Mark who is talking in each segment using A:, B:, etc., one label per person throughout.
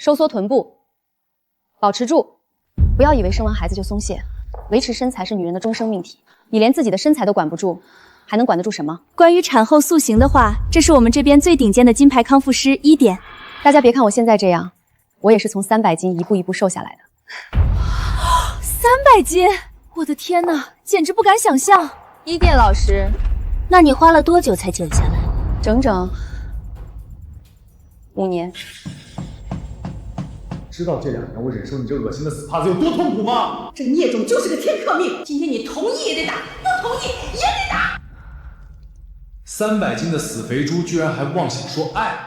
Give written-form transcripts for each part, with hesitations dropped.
A: 收缩臀部，保持住，不要以为生完孩子就松懈，维持身材是女人的终生命题。你连自己的身材都管不住，还能管得住什么？
B: 关于产后塑形的话，这是我们这边最顶尖的金牌康复师1点。
A: 大家别看我现在这样，我也是从300斤一步一步瘦下来的。
B: 300斤，我的天哪，简直不敢想象。
A: 1店老师，
B: 那你花了多久才减下来？
A: 整整5年。
C: 知道这2年我忍受你这恶心的死胖子有多痛苦吗？
D: 这孽种就是个天克命，今天你同意也得打，不同意也得打。
C: 300斤的死肥猪居然还妄想说爱，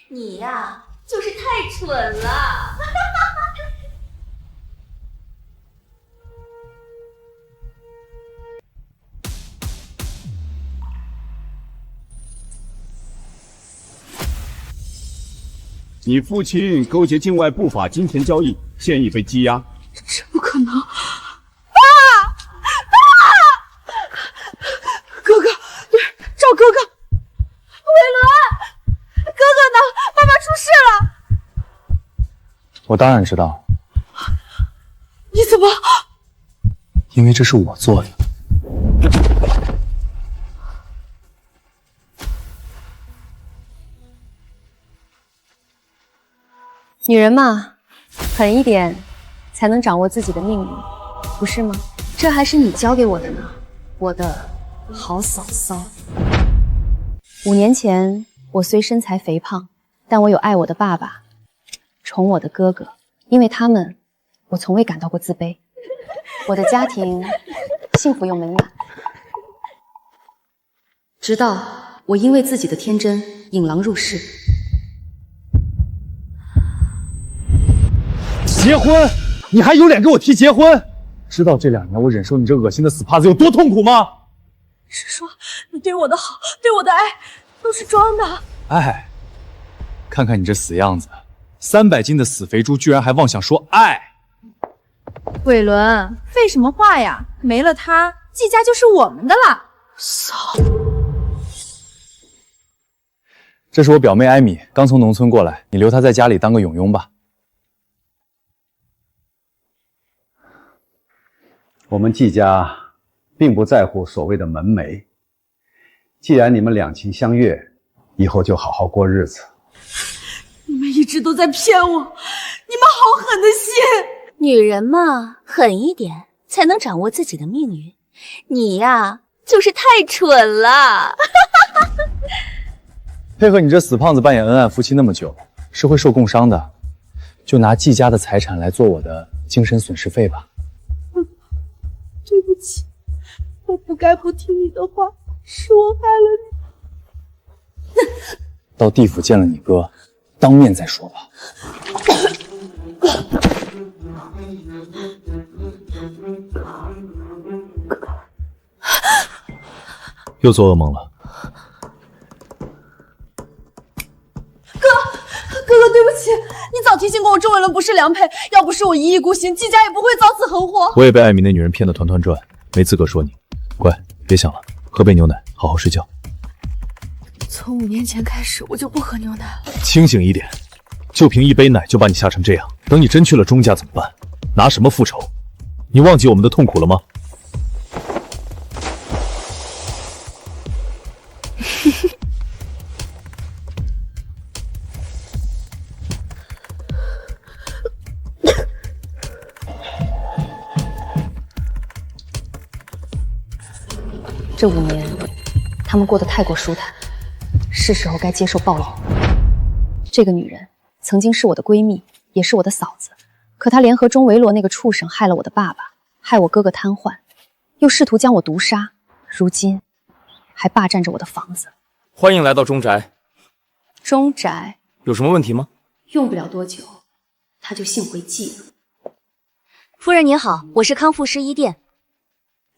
B: 你呀，就是太蠢了。
E: 你父亲勾结境外不法金钱交易，现已被羁押。
D: 这不可能！哥哥，赵哥哥，
B: 伟伦，哥哥呢？爸爸出事了！
C: 我当然知道，
D: 你怎么？
C: 因为这是我做的。
A: 女人嘛，狠一点，才能掌握自己的命运，不是吗？这还是你教给我的呢，我的好嫂嫂。5年前，我虽身材肥胖，但我有爱我的爸爸，宠我的哥哥，因为他们，我从未感到过自卑。我的家庭幸福又美满，直到我因为自己的天真引狼入室。
C: 结婚？你还有脸跟我提结婚？知道这2年我忍受你这恶心的死胖子有多痛苦吗？
D: 是说你对我的好，对我的爱，都是装的？
C: 爱？看看你这死样子，300斤的死肥猪居然还妄想说爱！
B: 伟伦，废什么话呀？没了他，季家就是我们的了。
D: 嫂，
C: 这是我表妹艾米，刚从农村过来，你留她在家里当个佣佣吧。
E: 我们季家并不在乎所谓的门楣，既然你们两情相悦，以后就好好过日子。
D: 你们一直都在骗我，你们好狠的心！
B: 女人嘛，狠一点才能掌握自己的命运。你呀，就是太蠢了。
C: 配合你这死胖子扮演恩爱夫妻那么久，是会受共伤的。就拿季家的财产来做我的精神损失费吧。
D: 对不起，我不该不听你的话，是我害了你。
C: 到地府见了你哥，当面再说吧。又做噩梦了。
D: 哥哥，对不起，你早提醒过我周伟伦不是良配，要不是我一意孤行，季家也不会遭此横祸。
C: 我也被艾米那女人骗得团团转，没资格说你。乖，别想了，喝杯牛奶，好好睡觉。
D: 从5年前开始，我就不喝牛奶了。
C: 清醒一点，就凭一杯奶就把你吓成这样，等你真去了钟家怎么办？拿什么复仇？你忘记我们的痛苦了吗？
A: 这5年，他们过得太过舒坦，是时候该接受报应。这个女人曾经是我的闺蜜，也是我的嫂子，可她联合钟维罗那个畜生害了我的爸爸，害我哥哥瘫痪，又试图将我毒杀，如今还霸占着我的房子。
F: 欢迎来到钟宅。
A: 钟宅
F: 有什么问题吗？
A: 用不了多久，他就信回季了。
B: 夫人您好，我是康复师1店。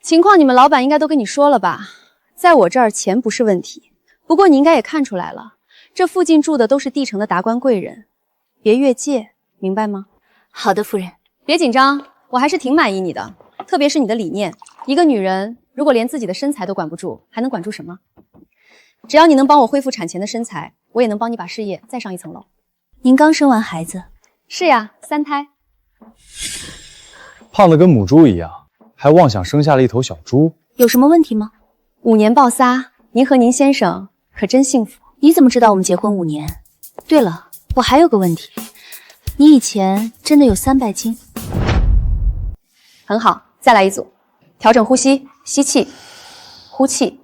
A: 情况你们老板应该都跟你说了吧？在我这儿钱不是问题，不过你应该也看出来了，这附近住的都是地城的达官贵人，别越界，明白吗？
B: 好的，夫人。
A: 别紧张，我还是挺满意你的，特别是你的理念。一个女人如果连自己的身材都管不住，还能管住什么？只要你能帮我恢复产前的身材，我也能帮你把事业再上一层楼。
B: 您刚生完孩子，
A: 是呀，3胎。
C: 胖的跟母猪一样，还妄想生下了一头小猪。
B: 有什么问题吗
A: 5年抱仨，您和您先生可真幸福。
B: 你怎么知道我们结婚5年？对了，我还有个问题，你以前真的有300斤？
A: 很好，再来一组，调整呼吸，吸气，呼气。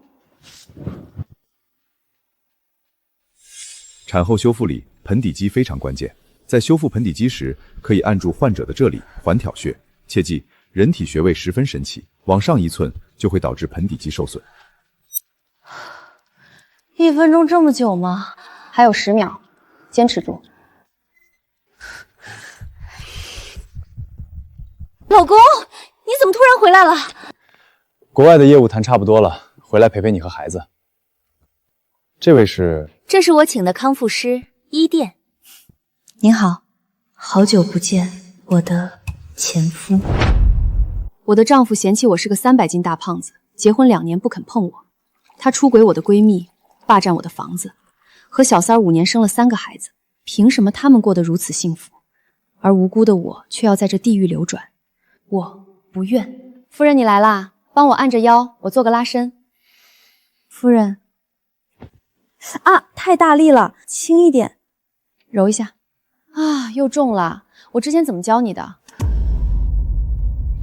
G: 产后修复里，盆底肌非常关键。在修复盆底肌时，可以按住患者的这里环挑穴。切记，人体穴位十分神奇，往上1寸就会导致盆底肌受损。
A: 1分钟这么久吗？还有10秒，坚持住。
B: 老公，你怎么突然回来了？
C: 国外的业务谈差不多了，回来陪陪你和孩子。这位是？
B: 这是我请的康复师伊甸。您好，好久不见，我的前夫。
A: 我的丈夫嫌弃我是个300斤大胖子，结婚2年不肯碰我。他出轨我的闺蜜，霸占我的房子，和小三儿5年生了3个孩子。凭什么他们过得如此幸福，而无辜的我却要在这地狱流转？我不愿。夫人，你来啦，帮我按着腰，我做个拉伸。夫人，
D: 啊，太大力了，轻一点，
A: 揉一下。啊，又重了，我之前怎么教你的？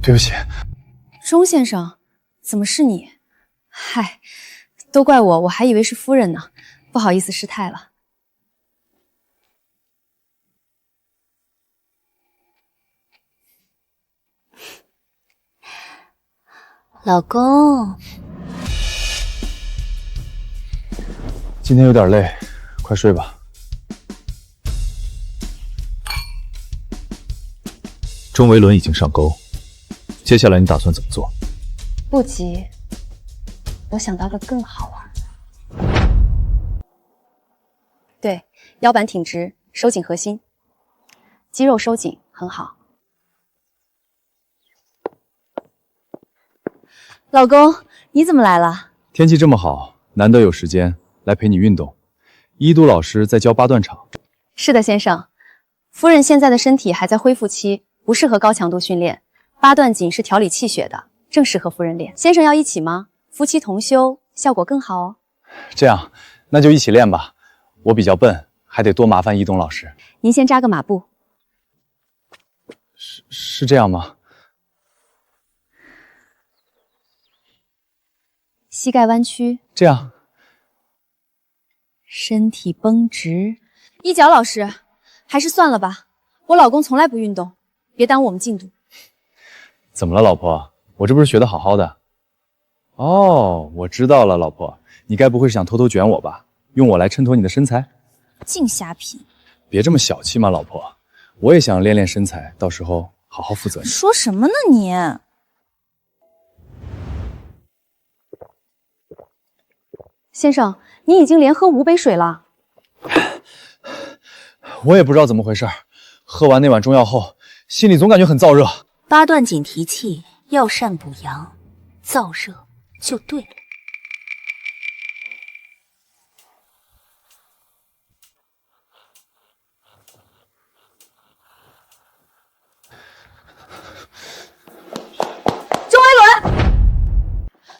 C: 对不起，
A: 钟先生，怎么是你？嗨，都怪我，我还以为是夫人呢，不好意思失态了。
B: 老公，
C: 今天有点累，快睡吧。中维伦已经上钩，接下来你打算怎么做？
A: 不急，我想到个更好玩的。对，腰板挺直，收紧核心，肌肉收紧，很好。
B: 老公，你怎么来了？
C: 天气这么好，难得有时间来陪你运动。一都老师在教8段场。
A: 是的，先生。夫人现在的身体还在恢复期，不适合高强度训练。8段锦是调理气血的，正适合夫人练。先生要一起吗？夫妻同修，效果更好哦。
C: 这样，那就一起练吧。我比较笨，还得多麻烦一东老师。
A: 您先扎个马步。
C: 是这样吗？
A: 膝盖弯曲，
C: 这样。
A: 身体绷直。一脚老师，还是算了吧。我老公从来不运动，别耽误我们进度。
C: 怎么了，老婆？我这不是学得好好的？哦，我知道了，老婆，你该不会是想偷偷卷我吧？用我来衬托你的身材？
B: 净瞎品！
C: 别这么小气嘛，老婆。我也想练练身材，到时候好好负责你。
D: 说什么呢你？
A: 先生，你已经连喝5杯水了。
C: 我也不知道怎么回事，喝完那碗中药后，心里总感觉很燥热。
B: 8段锦提气，药膳补阳，燥热就对了。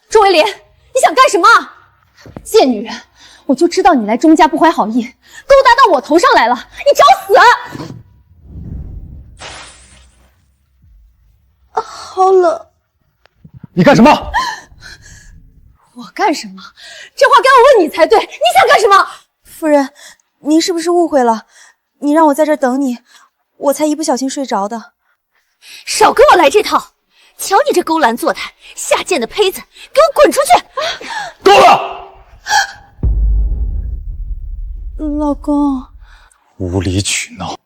A: 钟维莲，你想干什么？贱女人，我就知道你来钟家不怀好意，勾搭到我头上来了，你找死！
D: 好冷。
C: 你干什么？
A: 我干什么？这话该我问你才对，你想干什么？
D: 夫人，您是不是误会了？你让我在这儿等你，我才一不小心睡着的。
B: 少跟我来这套！瞧你这勾栏坐台，下贱的胚子，给我滚出去！
C: 够了！
D: 老公，
C: 无理取闹。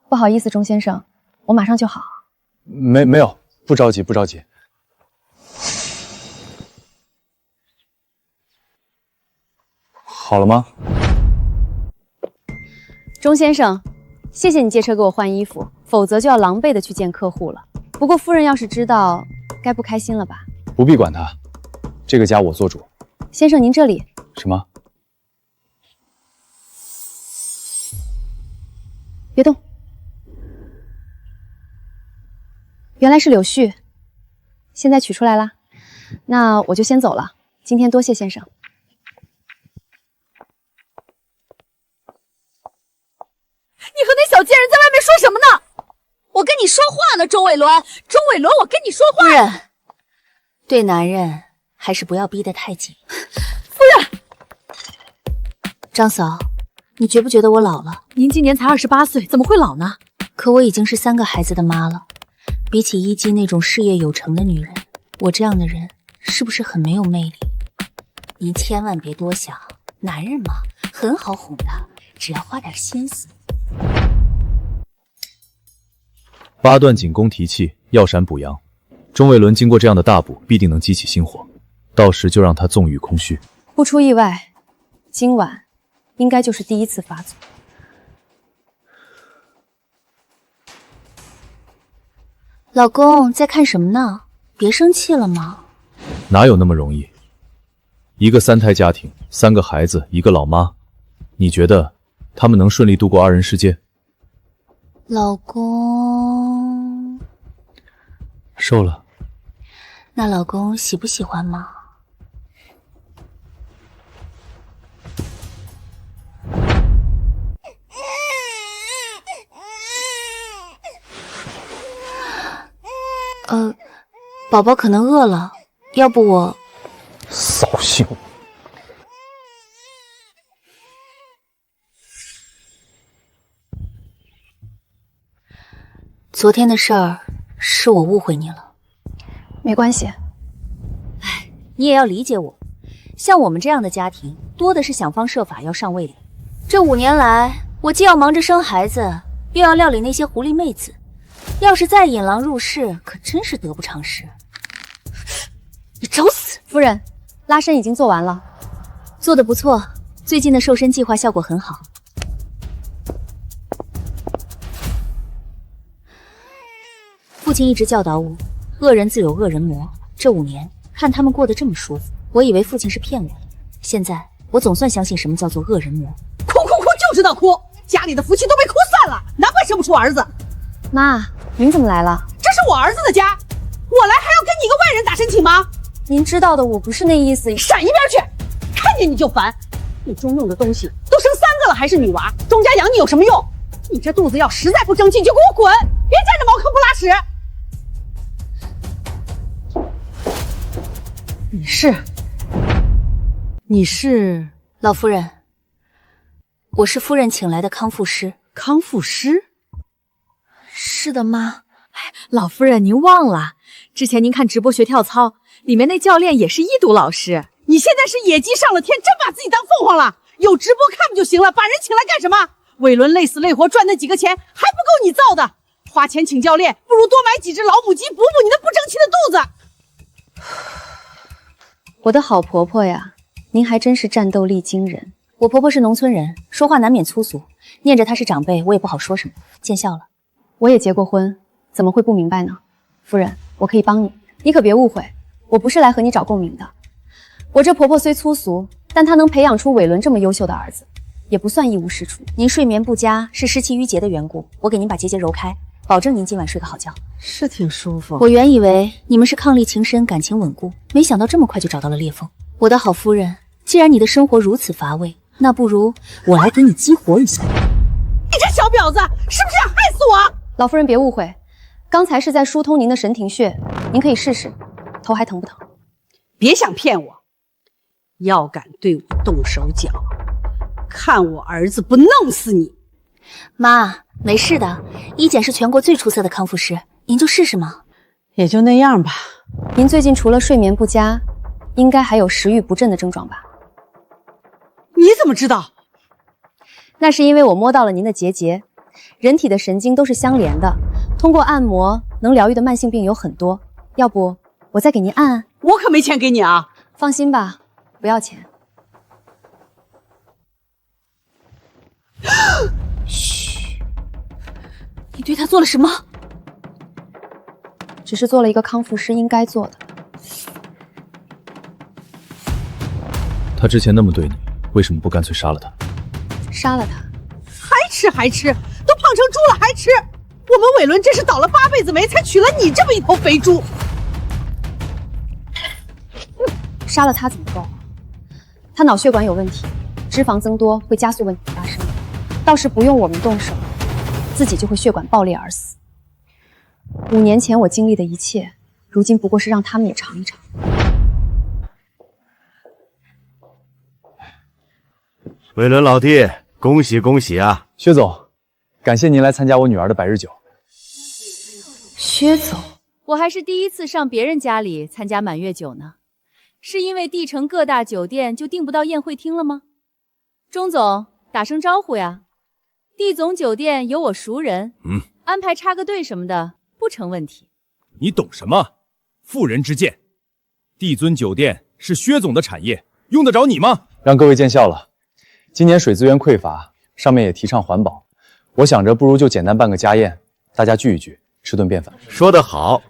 A: 不好意思，钟先生，我马上就好。
C: 没有，不着急，不着急。好了吗？
A: 钟先生，谢谢你借车给我换衣服，否则就要狼狈的去见客户了。不过夫人要是知道，该不开心了吧？
C: 不必管他，这个家我做主。
A: 先生您这里。
C: 什么？
A: 别动。原来是柳絮，现在取出来啦。那我就先走了。今天多谢先生。
B: 你和那小贱人在外面说什么呢？我跟你说话呢，钟伟伦，钟伟伦，我跟你说话。夫人，对男人还是不要逼得太紧。夫人，张嫂，你觉不觉得我老了？
H: 您今年才28岁，怎么会老呢？
B: 可我已经是3个孩子的妈了。比起一姬那种事业有成的女人，我这样的人是不是很没有魅力？您千万别多想，男人嘛，很好哄的，只要花点心思。
C: 8段锦宫提气，药闪补阳。钟伟伦经过这样的大补，必定能激起心火，到时就让他纵欲空虚。
A: 不出意外，今晚应该就是第1次发作。
B: 老公在看什么呢？别生气了嘛。
C: 哪有那么容易？一个3胎家庭，3个孩子，一个老妈，你觉得他们能顺利度过2人世界？
B: 老公，
C: 瘦了。
B: 那老公喜不喜欢吗？宝宝可能饿了，要不我……
C: 扫兴。
B: 昨天的事儿是我误会你了，
A: 没关系。
B: 你也要理解我。像我们这样的家庭，多的是想方设法要上位的。这5年来，我既要忙着生孩子，又要料理那些狐狸妹子，要是再引狼入室，可真是得不偿失。你找死！
A: 夫人，拉伸已经做完了，
B: 做得不错，最近的瘦身计划效果很好。父亲一直教导我，恶人自有恶人磨。这5年，看他们过得这么舒服，我以为父亲是骗我的。现在，我总算相信什么叫做恶人磨。
D: 哭哭哭，就知道哭，家里的福气都被哭散了，难怪生不出儿子。
A: 妈，您怎么来了？
D: 这是我儿子的家，我来还要跟你一个外人打申请吗？
A: 您知道的，我不是那意思。
D: 闪一边去！看见你就烦。你钟用的东西都生3个了，还是女娃，钟家养你有什么用？你这肚子要实在不争气，就给我滚！别占着茅坑不拉屎！
H: 你是
B: 老夫人，我是夫人请来的康复师。
H: 康复师？
B: 是的，妈。
H: 老夫人，您忘了，之前您看直播学跳操，里面那教练也是1读老师。
D: 你现在是野鸡上了天，真把自己当凤凰了？有直播看不就行了？把人请来干什么？伟伦累死累活赚那几个钱，还不够你造的？花钱请教练，不如多买几只老母鸡，补补你那不争气的肚子。
A: 我的好婆婆呀，您还真是战斗力惊人。
B: 我婆婆是农村人，说话难免粗俗，念着她是长辈，我也不好说什么。见笑了。
A: 我也结过婚，怎么会不明白呢？夫人，我可以帮你，你可别误会，我不是来和你找共鸣的。我这婆婆虽粗俗，但她能培养出伟伦这么优秀的儿子，也不算一无是处。
B: 您睡眠不佳是湿气郁结的缘故，我给您把结节揉开，保证您今晚睡个好觉。
H: 是挺舒服。
B: 我原以为你们是伉俪情深，感情稳固，没想到这么快就找到了裂缝。我的好夫人，既然你的生活如此乏味，那不如我来给你激活一下。
D: 你这小婊子，是不是想害死我？
A: 老夫人别误会，刚才是在疏通您的神庭穴，您可以试试，头还疼不疼？
D: 别想骗我，要敢对我动手脚，看我儿子不弄死你！
B: 妈，没事的，医检是全国最出色的康复师，您就试试嘛。
D: 也就那样吧。
A: 您最近除了睡眠不佳，应该还有食欲不振的症状吧？
D: 你怎么知道？
A: 那是因为我摸到了您的结节。人体的神经都是相连的，通过按摩能疗愈的慢性病有很多。要不我再给您按按？
D: 我可没钱给你啊！
A: 放心吧，不要钱。
B: 嘘，你对他做了什么？
A: 只是做了一个康复师应该做的。
C: 他之前那么对你，为什么不干脆杀了他？
A: 杀了他，
D: 还吃，都胖成猪了还吃！我们伟伦真是倒了8辈子霉，才娶了你这么一头肥猪。
A: 杀了他怎么够？他脑血管有问题，脂肪增多会加速问题发生，倒是不用我们动手，自己就会血管爆裂而死。5年前我经历的一切，如今不过是让他们也尝一尝。
I: 伟伦老弟，恭喜恭喜啊！
C: 薛总，感谢您来参加我女儿的百日酒。
A: 薛总，
B: 我还是第一次上别人家里参加满月酒呢。是因为帝城各大酒店就订不到宴会厅了吗？钟总，打声招呼呀。帝总酒店有我熟人，安排插个队什么的不成问题。
F: 你懂什么？妇人之见。帝尊酒店是薛总的产业，用得着你吗？
C: 让各位见笑了。今年水资源匮乏，上面也提倡环保，我想着不如就简单办个家宴，大家聚一聚，吃顿便饭。
I: 说得好，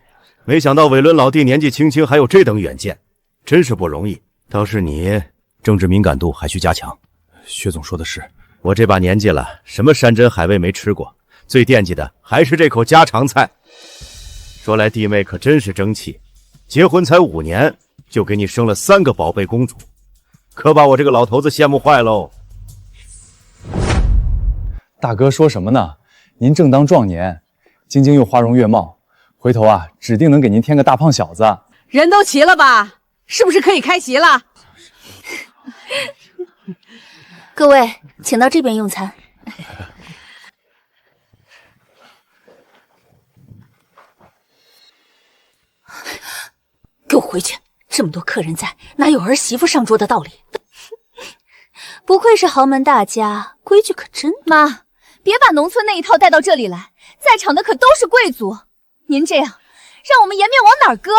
I: 没想到伟伦老弟年纪轻轻还有这等远见。真是不容易，倒是你政治敏感度还需加强。
C: 薛总说的是，
I: 我这把年纪了，什么山珍海味没吃过，最惦记的还是这口家常菜。说来弟妹可真是争气，结婚才5年就给你生了3个宝贝公主，可把我这个老头子羡慕坏喽。
C: 大哥说什么呢？您正当壮年，晶晶又花容月貌，回头啊，指定能给您添个大胖小子。
D: 人都齐了吧？是不是可以开席了？
B: 各位，请到这边用餐。给我回去！这么多客人在，哪有儿媳妇上桌的道理？不愧是豪门大家，规矩可真。妈，别把农村那一套带到这里来，在场的可都是贵族。您这样，让我们颜面往哪儿搁？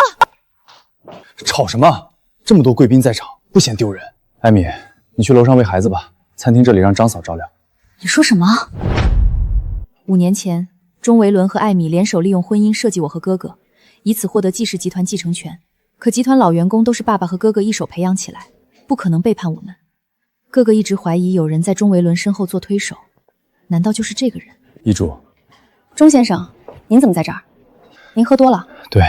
C: 吵什么？这么多贵宾在场，不嫌丢人？艾米，你去楼上喂孩子吧，餐厅这里让张嫂照料。
B: 你说什么？5年前，钟维伦和艾米联手利用婚姻设计我和哥哥，以此获得季氏集团继承权。可集团老员工都是爸爸和哥哥一手培养起来，不可能背叛我们。哥哥一直怀疑有人在钟维伦身后做推手，难道就是这个人？
C: 遗嘱。
A: 钟先生，您怎么在这儿？您喝多了？
C: 对，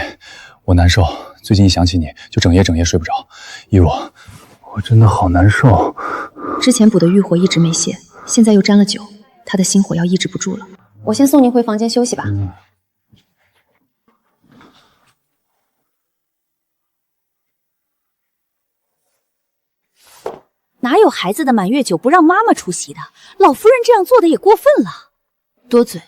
C: 我难受，最近一想起你就整夜睡不着。一如，我真的好难受。
A: 之前补的欲火一直没泄，现在又沾了酒，他的心火要抑制不住了。我先送您回房间休息吧。
B: 哪有孩子的满月酒不让妈妈出席的？老夫人这样做的也过分了。多嘴，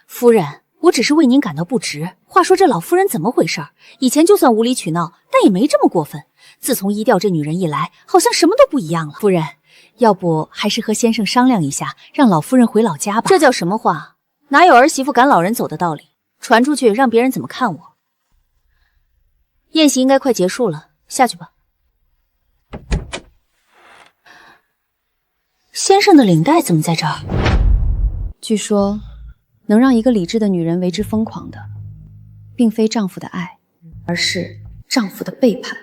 B: 夫人，我只是为您感到不值。话说这老夫人怎么回事？以前就算无理取闹，但也没这么过分。自从一调这女人一来，好像什么都不一样了。夫人，要不还是和先生商量一下，让老夫人回老家吧。这叫什么话？哪有儿媳妇赶老人走的道理？传出去让别人怎么看我？宴席应该快结束了，下去吧。先生的领带怎么在这儿？
A: 据说，能让一个理智的女人为之疯狂的，并非丈夫的爱，而是丈夫的背叛。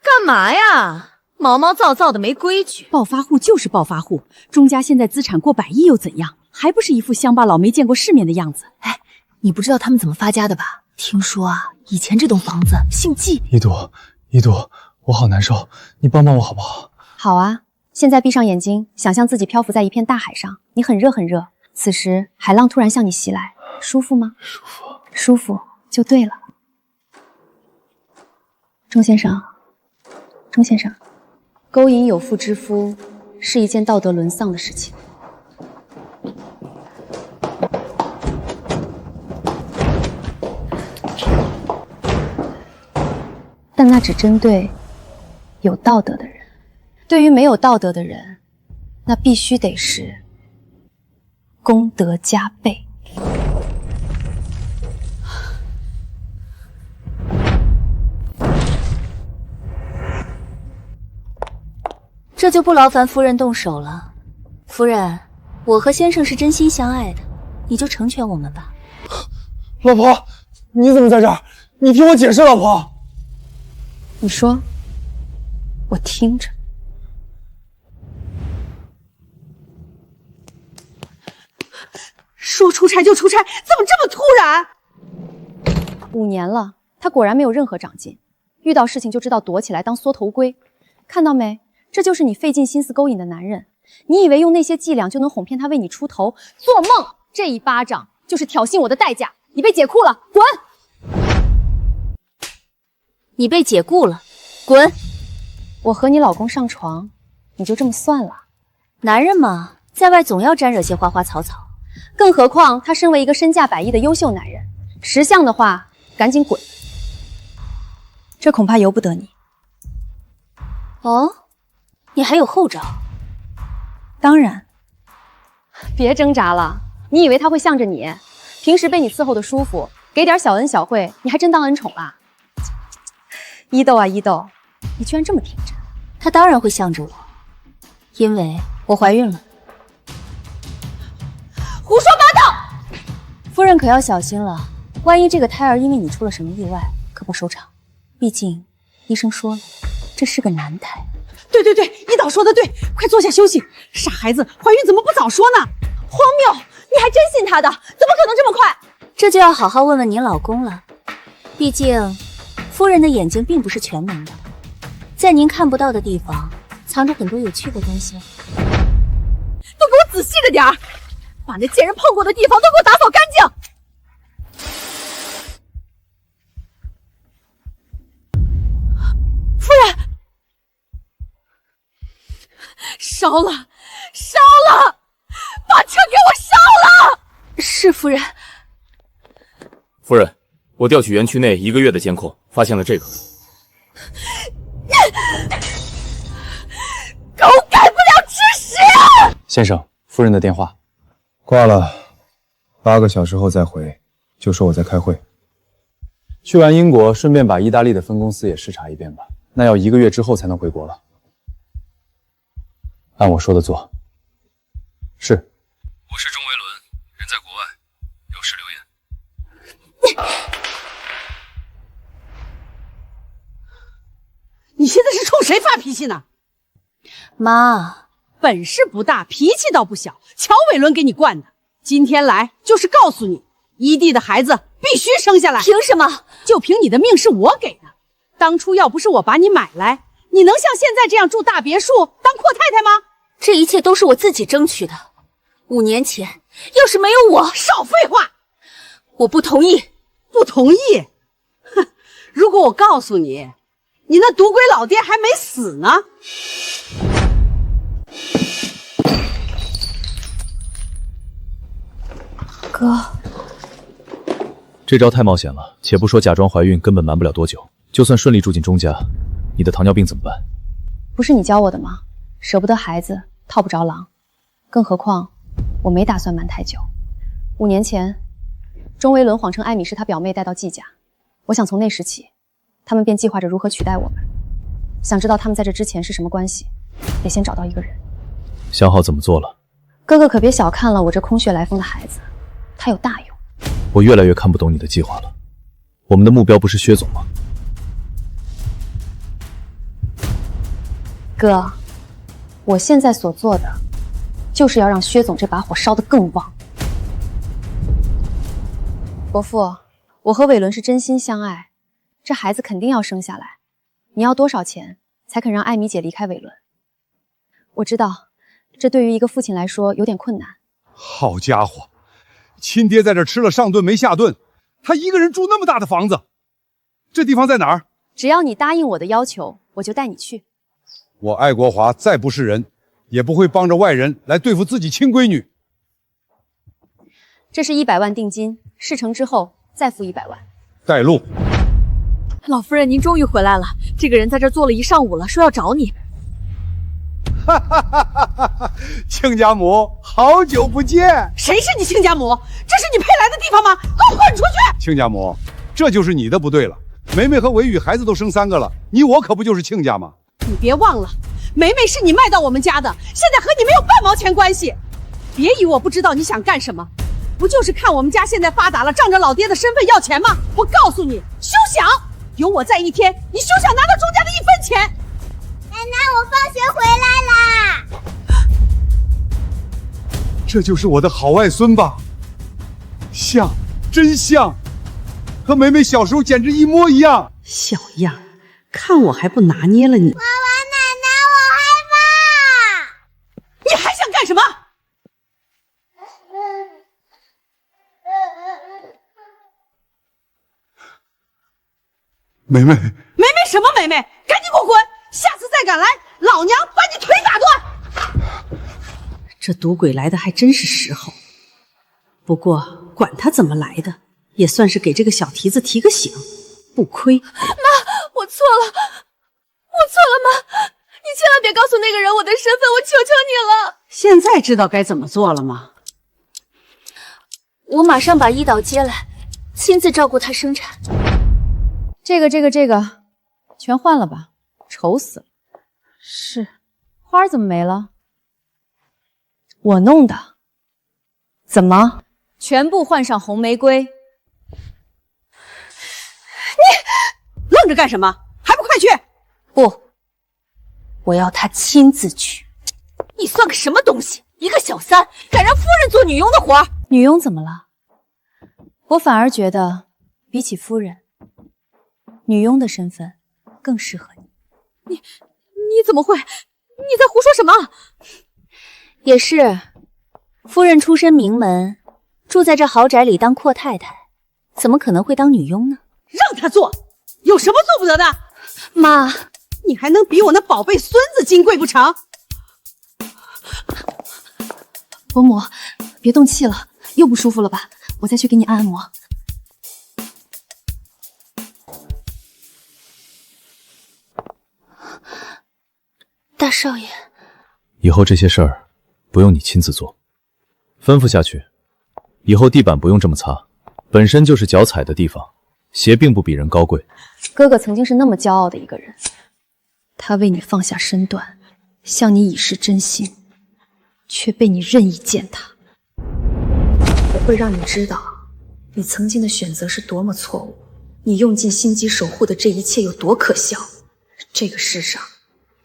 H: 干嘛呀？毛毛躁躁的没规矩。
D: 暴发户就是暴发户，钟家现在资产过100亿又怎样？还不是一副乡巴佬没见过世面的样子。
H: 哎，你不知道他们怎么发家的吧？听说啊，以前这栋房子姓季。
C: 一朵，我好难受，你帮帮我好不好？
A: 好啊，现在闭上眼睛，想象自己漂浮在一片大海上，你很热很热，此时海浪突然向你袭来，舒服吗？
C: 舒服，
A: 舒服就对了。钟先生，勾引有妇之夫是一件道德沦丧的事情。但那只针对有道德的人，对于没有道德的人，那必须得是功德加倍。
B: 这就不劳烦夫人动手了。夫人，我和先生是真心相爱的，你就成全我们吧。
C: 老婆，你怎么在这儿？你听我解释，老婆。
A: 你说，我听着。
D: 说出差就出差，怎么这么突然
A: ？5年了，他果然没有任何长进，遇到事情就知道躲起来当缩头龟。看到没？这就是你费尽心思勾引的男人。你以为用那些伎俩就能哄骗他为你出头？做梦！这一巴掌就是挑衅我的代价。你被解雇了，滚！
B: 你被解雇了，滚！
A: 我和你老公上床，你就这么算了？
B: 男人嘛，在外总要沾惹些花花草草，
A: 更何况他身为一个身价100亿的优秀男人，识相的话赶紧滚。这恐怕由不得你。
B: 哦，你还有后招？
A: 当然。别挣扎了，你以为他会向着你？平时被你伺候的舒服，给点小恩小惠，你还真当恩宠啦？伊豆啊伊豆，你居然这么天真！
B: 他当然会向着我，因为我怀孕了。
D: 胡说八道！
B: 夫人可要小心了，万一这个胎儿因为你出了什么意外，可不收场。毕竟医生说了，这是个男胎。
D: 对，一导说的对，快坐下休息。傻孩子，怀孕怎么不早说呢？荒谬！你还真信他的？怎么可能这么快？
B: 这就要好好问问您老公了。毕竟，夫人的眼睛并不是全能的，在您看不到的地方，藏着很多有趣的东西。
H: 都给我仔细着点儿，把那贱人碰过的地方都给我打扫干净。夫人，烧了，烧了！把车给我烧了！
B: 是夫人。
J: 夫人，我调取园区内1个月的监控，发现了这个。
H: 狗改不了吃屎！
C: 先生，夫人的电话。
K: 挂了，8个小时后再回，就说我在开会。
C: 去完英国，顺便把意大利的分公司也视察一遍吧。那要1个月之后才能回国了。按我说的做。是。
J: 我是钟维伦，人在国外，有事留言。
D: 你现在是冲谁发脾气呢？
B: 妈，
D: 本事不大，脾气倒不小。乔伟伦给你惯的。今天来就是告诉你，伊蒂的孩子必须生下来。
B: 凭什么？
D: 就凭你的命是我给的。当初要不是我把你买来，你能像现在这样住大别墅当阔太太吗？
B: 这一切都是我自己争取的。5年前，要是没有我，
D: 少废话！
B: 我不同意。
D: 不同意？哼！如果我告诉你，你那赌鬼老爹还没死呢。
A: 哥，
C: 这招太冒险了。且不说假装怀孕根本瞒不了多久，就算顺利住进钟家，你的糖尿病怎么办？
A: 不是你教我的吗？舍不得孩子，套不着狼。更何况，我没打算瞒太久。5年前，钟维伦谎称艾米是他表妹带到季家，我想从那时起，他们便计划着如何取代我们。想知道他们在这之前是什么关系，得先找到一个人。
C: 想好怎么做了？
A: 哥哥可别小看了我这空穴来风的孩子，他有大用。
C: 我越来越看不懂你的计划了。我们的目标不是薛总吗？
A: 哥，我现在所做的，就是要让薛总这把火烧得更旺。伯父，我和伟伦是真心相爱，这孩子肯定要生下来。你要多少钱才肯让艾米姐离开伟伦？我知道，这对于一个父亲来说有点困难。
F: 好家伙，亲爹在这吃了上顿没下顿，他一个人住那么大的房子，这地方在哪儿？
A: 只要你答应我的要求，我就带你去。
F: 我爱国华再不是人，也不会帮着外人来对付自己亲闺女。
A: 这是100万定金，事成之后再付100万。
F: 带路。
H: 老夫人，您终于回来了。这个人在这坐了1上午了，说要找你。
F: 哈哈哈哈哈！亲家母，好久不见。
D: 谁是你亲家母？这是你配来的地方吗？给我滚出去！
F: 亲家母，这就是你的不对了。梅梅和韦宇孩子都生3个了，你我可不就是亲家吗？
D: 你别忘了，梅梅是你卖到我们家的，现在和你没有半毛钱关系。别以为我不知道你想干什么，不就是看我们家现在发达了，仗着老爹的身份要钱吗？我告诉你，薛想！有我在一天，你休想拿到钟家的1分钱！
L: 奶奶，我放学回来啦！
F: 这就是我的好外孙吧？像，真像，和美美小时候简直一模一样。
D: 小样，看我还不拿捏了你！
L: 妈妈，奶奶，我害
D: 怕！你还想干什么？
F: 美美，
D: 美美什么美美？赶紧给我滚！下次再敢来，老娘把你腿打断！这赌鬼来的还真是时候。不过管他怎么来的，也算是给这个小蹄子提个醒，不亏。
H: 妈，我错了，妈，你千万别告诉那个人我的身份，我求求你了。
D: 现在知道该怎么做了吗？
B: 我马上把伊岛接来，亲自照顾她生产。
A: 这个，全换了吧，丑死了。是，花怎么没了？我弄的。怎么？全部换上红玫瑰。
D: 你愣着干什么？还不快去！
B: 不，我要他亲自去。你算个什么东西？一个小三，敢让夫人做女佣的活儿？
A: 女佣怎么了？我反而觉得，比起夫人，女佣的身份更适合你。
H: 你怎么会？你在胡说什么？
B: 也是，夫人出身名门，住在这豪宅里当阔太太，怎么可能会当女佣呢？
D: 让她做，有什么做不得的？
B: 妈，
D: 你还能比我那宝贝孙子金贵不成？
A: 伯母，别动气了，又不舒服了吧？我再去给你按按摩。
B: 大少爷，
C: 以后这些事儿不用你亲自做，吩咐下去。以后地板不用这么擦，本身就是脚踩的地方，鞋并不比人高贵。
A: 哥哥曾经是那么骄傲的一个人，他为你放下身段，向你以示真心，却被你任意践踏。我会让你知道，你曾经的选择是多么错误，你用尽心机守护的这一切有多可笑。这个世上，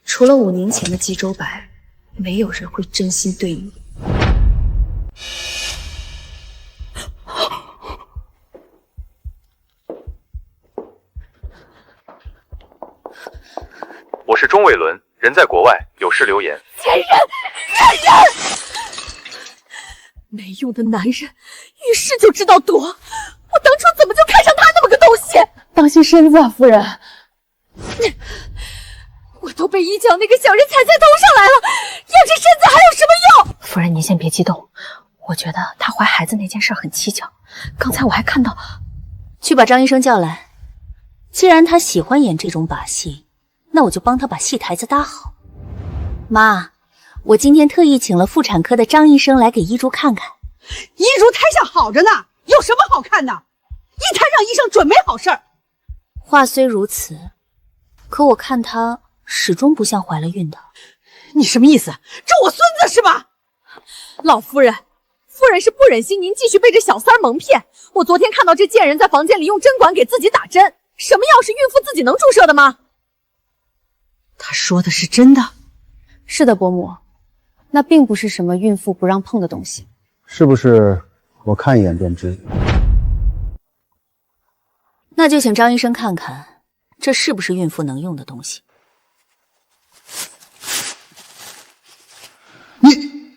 A: 除了5年前的冀州白，没有人会真心对你。
J: 我是钟伟伦，人在国外，有事留言。
H: 贱人，贱人！没用的男人，遇事就知道躲。我当初怎么就看上他那么个东西？
A: 当心身子啊，夫人！
H: 我都被一脚那个小人踩在头上来了，要这身子还有什么用？
A: 夫人，您先别激动，我觉得她怀孩子那件事很蹊跷。刚才我还看到，
B: 去把张医生叫来。既然他喜欢演这种把戏，那我就帮他把戏台子搭好。妈，我今天特意请了妇产科的张医生来给一竹看看。
D: 一竹胎下好着呢，有什么好看的？一摊上医生准没好事儿。
B: 话虽如此，可我看她始终不像怀了孕的。
D: 你什么意思？这我孙子是吧？
H: 老夫人，夫人是不忍心您继续被这小三儿蒙骗。我昨天看到这贱人在房间里用针管给自己打针，什么药是孕妇自己能注射的吗？
D: 他说的是真的？
A: 是的，伯母，那并不是什么孕妇不让碰的东西。
E: 是不是我看一眼便知？
B: 那就请张医生看看，这是不是孕妇能用的东西？
E: 你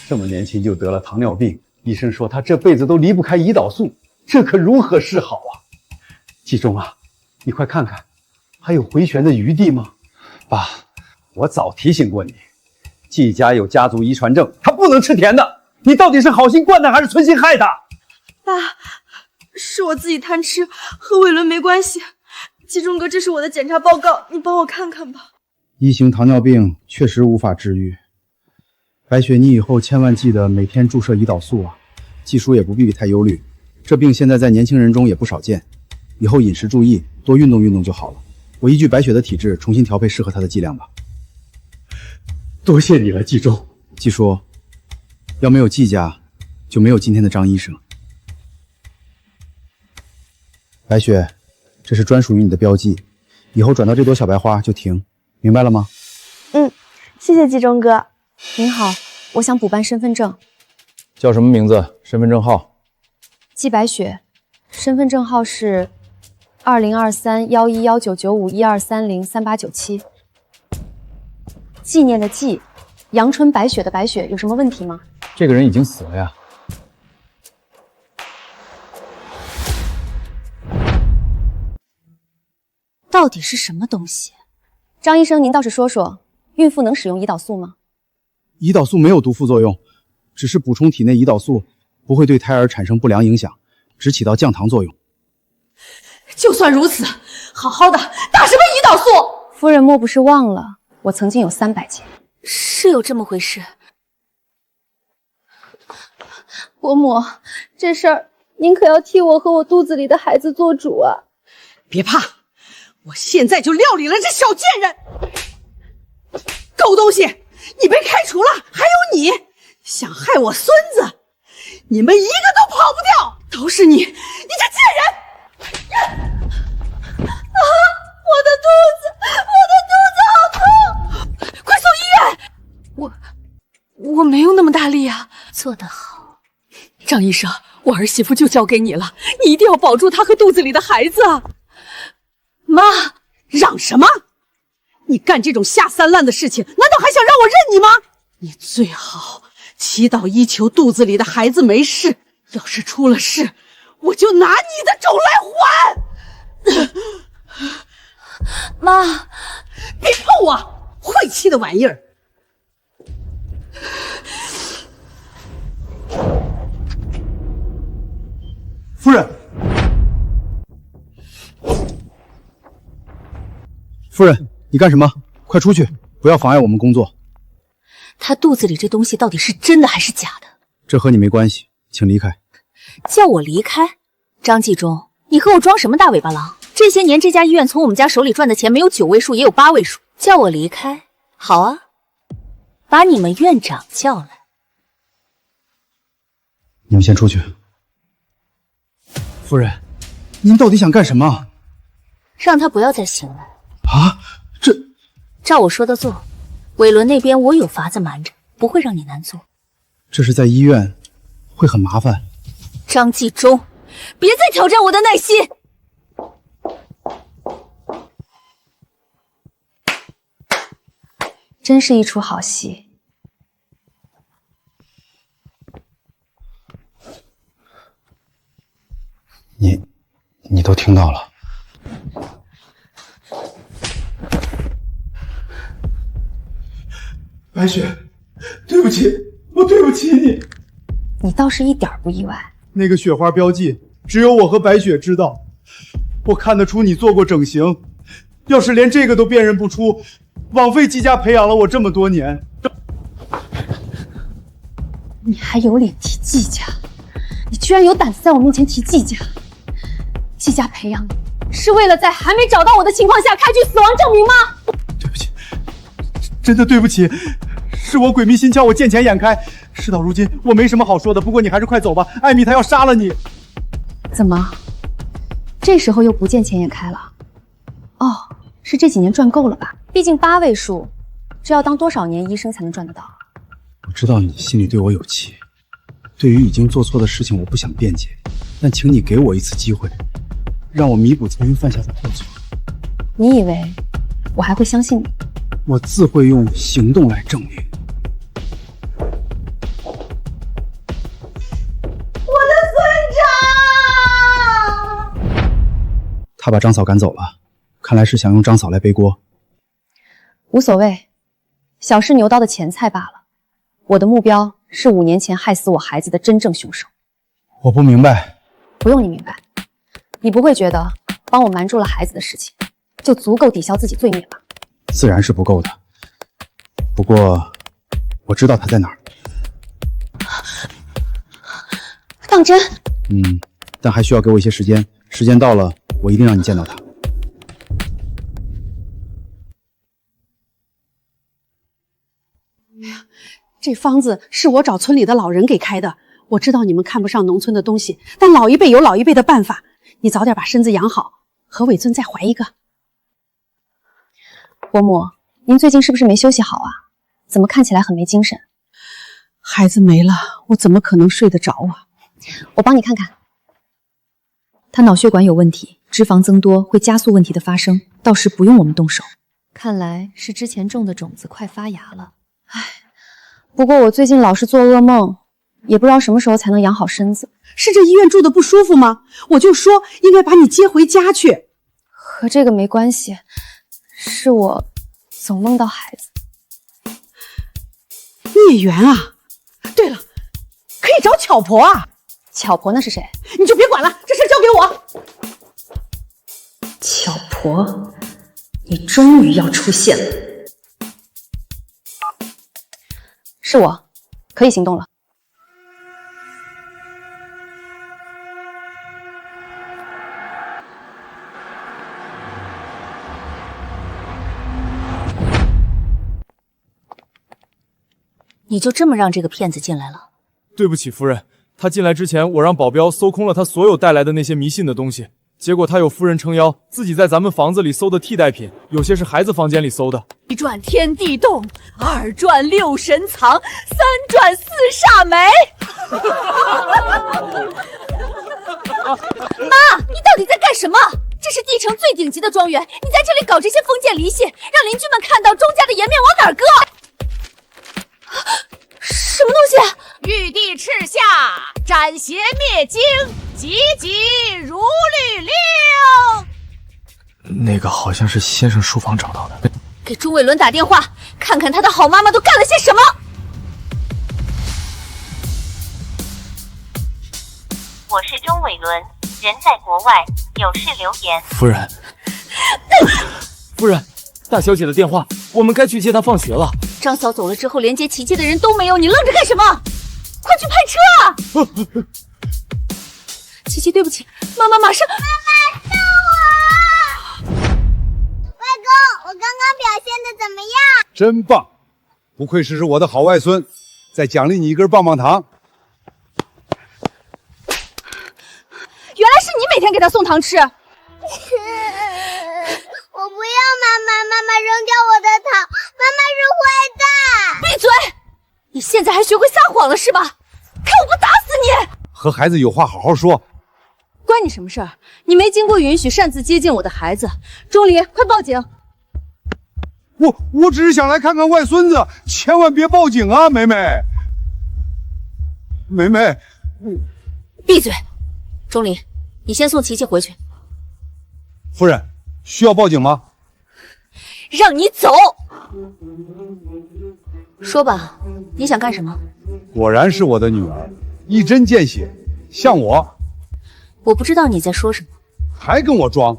E: 这么年轻就得了糖尿病，医生说他这辈子都离不开胰岛素，这可如何是好啊？季中啊，你快看看，还有回旋的余地吗？爸，我早提醒过你，季家有家族遗传症，他不能吃甜的。你到底是好心惯他，还是存心害他？
H: 爸，是我自己贪吃，和伟伦没关系。季中哥，这是我的检查报告，你帮我看看吧。
K: 1型糖尿病确实无法治愈，白雪，你以后千万记得每天注射胰岛素啊。季叔也不必太忧虑，这病现在在年轻人中也不少见，以后饮食注意，多运动运动就好了。我依据白雪的体质重新调配适合她的剂量吧。
E: 多谢你了，季中。
K: 季叔，要没有季家，就没有今天的张医生。白雪，这是专属于你的标记，以后转到这朵小白花就停，明白了吗？
A: 嗯，谢谢季中哥。您好，我想补办身份证。
C: 叫什么名字？身份证号？
A: 季白雪，身份证号是202311199512303897。纪念的纪，阳春白雪的白雪，有什么问题吗？
C: 这个人已经死了呀。
B: 到底是什么东西？
A: 张医生，您倒是说说，孕妇能使用胰岛素吗？
K: 胰岛素没有毒副作用，只是补充体内胰岛素，不会对胎儿产生不良影响，只起到降糖作用。
D: 就算如此，好好的打什么胰岛素？
A: 夫人莫不是忘了，我曾经有300件。
B: 是有这么回事。
H: 伯母，这事儿您可要替我和我肚子里的孩子做主啊！
D: 别怕，我现在就料理了这小贱人！狗东西，你被开除了，还有你想害我孙子，你们一个都跑不掉，都是你，你这贱人！
H: 啊！我的肚子好痛！快送医院！我没有那么大力啊！
B: 做得好，
H: 张医生，我儿媳妇就交给你了，你一定要保住她和肚子里的孩子啊！
D: 妈，嚷什么？你干这种下三滥的事情，难道还想让我认你吗？你最好祈祷医求肚子里的孩子没事，要是出了事，我就拿你的种来还！
B: 妈，
D: 别碰我，晦气的玩意儿！
K: 夫人，夫人，你干什么？快出去，不要妨碍我们工作。
B: 他肚子里这东西到底是真的还是假的？
K: 这和你没关系，请离开。
B: 叫我离开？张纪中，你和我装什么大尾巴狼？这些年这家医院从我们家手里赚的钱没有9位数也有8位数，叫我离开？好啊，把你们院长叫来。
K: 你们先出去。夫人，您到底想干什么？
B: 让他不要再醒来。
K: 啊，
B: 照我说的做。伟伦那边我有法子瞒着，不会让你难做。
K: 这是在医院，会很麻烦。
B: 张纪中，别再挑战我的耐心。
A: 真是一出好戏。
K: 你都听到了。白雪，对不起，我对不起你。
A: 你倒是一点不意外。
K: 那个雪花标记只有我和白雪知道，我看得出你做过整形，要是连这个都辨认不出，枉费季家培养了我这么多年。
A: 你还有脸提季家？你居然有胆子在我面前提季家？季家培养你是为了在还没找到我的情况下开具死亡证明吗？
K: 对不起，真的对不起，是我鬼迷心窍，我见钱眼开。事到如今，我没什么好说的，不过你还是快走吧，艾米她要杀了你。
A: 怎么，这时候又不见钱眼开了？哦，是这几年赚够了吧？毕竟8位数，这要当多少年医生才能赚得到？
K: 我知道你心里对我有气，对于已经做错的事情，我不想辩解，但请你给我一次机会，让我弥补曾经犯下的过错。
A: 你以为我还会相信你？
K: 我自会用行动来证明。
L: 我的孙长！
K: 他把张嫂赶走了，看来是想用张嫂来背锅。
A: 无所谓，小试牛刀的前菜罢了。我的目标是5年前害死我孩子的真正凶手。
K: 我不明白。
A: 不用你明白，你不会觉得帮我瞒住了孩子的事情，就足够抵消自己罪孽吧？
K: 自然是不够的，不过我知道他在哪儿。
A: 当真？
K: 但还需要给我一些时间，时间到了，我一定让你见到他。
D: 这方子是我找村里的老人给开的。我知道你们看不上农村的东西，但老一辈有老一辈的办法。你早点把身子养好，和伟尊再怀一个。
A: 伯母，您最近是不是没休息好啊？怎么看起来很没精神？
D: 孩子没了，我怎么可能睡得着啊？
A: 我帮你看看。他脑血管有问题，脂肪增多会加速问题的发生，到时不用我们动手。看来是之前种的种子快发芽了。唉，不过我最近老是做噩梦，也不知道什么时候才能养好身子。
D: 是这医院住的不舒服吗？我就说应该把你接回家去。
A: 和这个没关系，是我总梦到孩子。
D: 孽缘啊！对了，可以找巧婆啊。
A: 巧婆那是谁？
D: 你就别管了，这事交给我。
A: 巧婆，你终于要出现了。是我，可以行动了。
B: 你就这么让这个骗子进来了？
M: 对不起，夫人，他进来之前，我让保镖搜空了他所有带来的那些迷信的东西，结果他有夫人撑腰，自己在咱们房子里搜的替代品，有些是孩子房间里搜的。
H: 一转天地洞，二转六神藏，三转四煞梅。
B: 妈，你到底在干什么？这是地城最顶级的庄园，你在这里搞这些封建离信，让邻居们看到钟家的颜面往哪儿搁？什么东西？
H: 玉帝敕下，斩邪灭经，急急如律令。
N: 那个好像是先生书房找到的。
B: 给钟伟伦打电话，看看他的好妈妈都干了些什么。
O: 我是钟伟伦，人在国外，有事留言。
M: 夫人，夫人，大小姐的电话，我们该去接她放学了。
B: 张嫂走了之后，连接琪琪的人都没有，你愣着干什么？快去派车啊！琪琪，对不起，妈妈马上。
L: 妈妈，救我！外公，我刚刚表现的怎么样？
F: 真棒，不愧是我的好外孙，再奖励你一根棒棒糖。
H: 原来是你每天给他送糖吃。
L: 我不要妈妈，妈妈扔掉我的糖，妈妈是坏蛋！
B: 闭嘴！你现在还学会撒谎了是吧？看我不打死你！
F: 和孩子有话好好说。
H: 关你什么事儿？你没经过允许擅自接近我的孩子，钟离，快报警！
F: 我只是想来看看外孙子，千万别报警啊，梅梅。梅梅，
B: 闭嘴！钟离，你先送琪琪回去。
F: 夫人，需要报警吗？
B: 让你走。说吧，你想干什么？
F: 果然是我的女儿，一针见血，像我。
B: 我不知道你在说什么，
F: 还跟我装？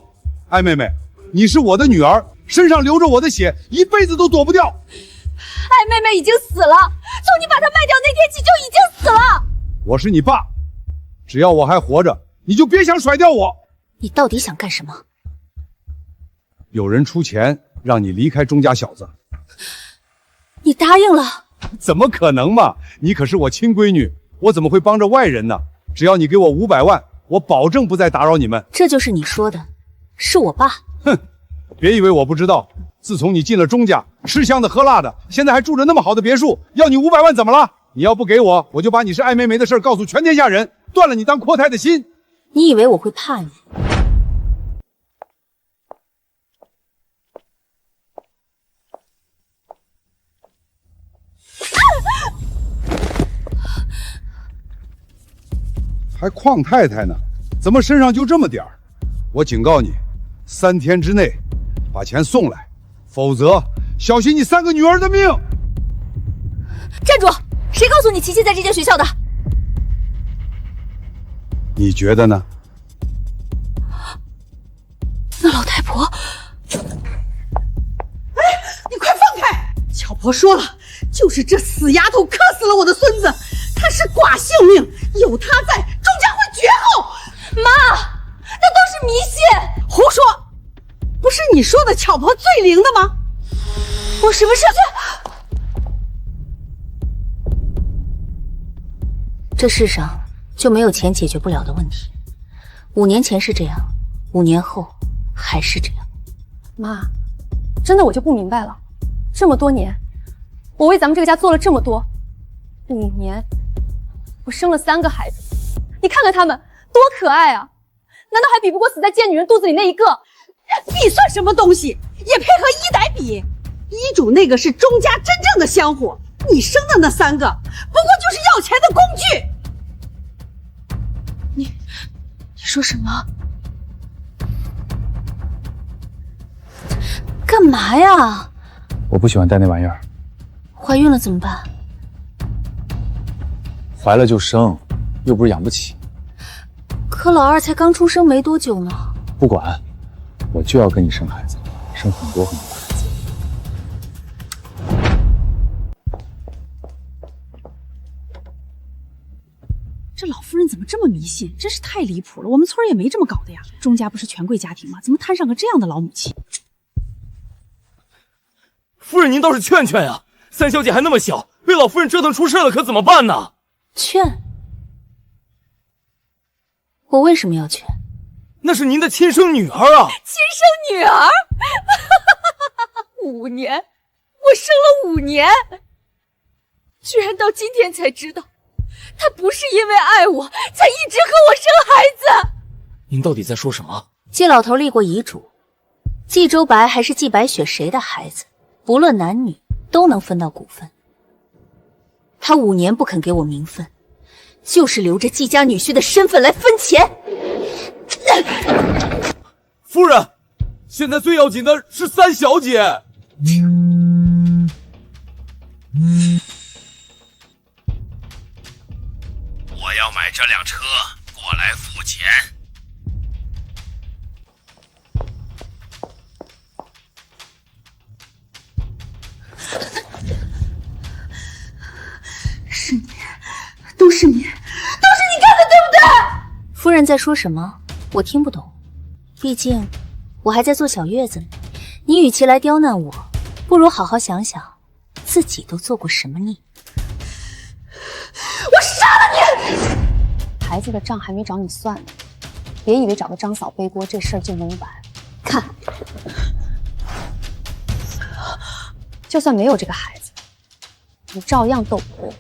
F: 哎，妹妹，你是我的女儿，身上流着我的血，一辈子都躲不掉。
H: 爱妹妹已经死了，从你把她卖掉那天起就已经死了。
F: 我是你爸，只要我还活着，你就别想甩掉我。
B: 你到底想干什么？
F: 有人出钱让你离开钟家小子，
B: 你答应了？
F: 怎么可能嘛？你可是我亲闺女，我怎么会帮着外人呢？只要你给我500万，我保证不再打扰你们。
B: 这就是你说的，是我爸？
F: 哼，别以为我不知道。自从你进了钟家，吃香的喝辣的，现在还住着那么好的别墅，要你500万怎么了？你要不给我，我就把你是爱妹妹的事告诉全天下人，断了你当阔太的心。
B: 你以为我会怕你？
F: 还邝太太呢，怎么身上就这么点儿？我警告你，3天之内把钱送来，否则小心你3个女儿的命！
B: 站住！谁告诉你琪琪在这间学校的？
F: 你觉得呢？
B: 那老太婆……
D: 哎，你快放开！巧婆说了，就是这死丫头磕死了我的孙子，她是寡性命，有她在，钟家会绝后。
H: 妈，那都是迷信！
D: 胡说！不是你说的巧婆最灵的吗？
B: 我什么事情？这世上就没有钱解决不了的问题。5年前是这样，5年后还是这样。
A: 妈，真的我就不明白了，这么多年，我为咱们这个家做了这么多，5年，我生了3个孩子，你看看他们多可爱啊！难道还比不过死在贱女人肚子里那一个？
D: 比算什么东西？也配和一代比？遗嘱那个是钟家真正的香火，你生的那3个不过就是要钱的工具。
B: 你说什么？干嘛呀？
K: 我不喜欢带那玩意儿。
B: 怀孕了怎么办？
K: 怀了就生，又不是养不起。
B: 可老二才刚出生没多久呢。
K: 不管，我就要跟你生孩子，生很多很多孩子。
D: 这老夫人怎么这么迷信？真是太离谱了！我们村也没这么搞的呀。钟家不是权贵家庭吗？怎么摊上个这样的老母亲？
M: 夫人，您倒是劝劝呀！三小姐还那么小，被老夫人折腾出事了，可怎么办呢？
B: 劝？我为什么要劝？
M: 那是您的亲生女儿啊！
H: 亲生女儿？5年，我生了5年，居然到今天才知道，她不是因为爱我才一直和我生孩子。
M: 您到底在说什么？
B: 季老头立过遗嘱，季周白还是季白雪谁的孩子，不论男女都能分到股份。他5年不肯给我名分，就是留着季家女婿的身份来分钱。
M: 夫人，现在最要紧的是三小姐。
I: 我要买这辆车，过来付钱。
D: 是你，都是你，都是你干的，对不对？
B: 夫人在说什么？我听不懂。毕竟我还在坐小月子呢。你与其来刁难我，不如好好想想自己都做过什么孽。
D: 我杀了你！
A: 孩子的账还没找你算呢，别以为找个张嫂背锅这事儿就能完。看，就算没有这个孩子，你照样斗不过我。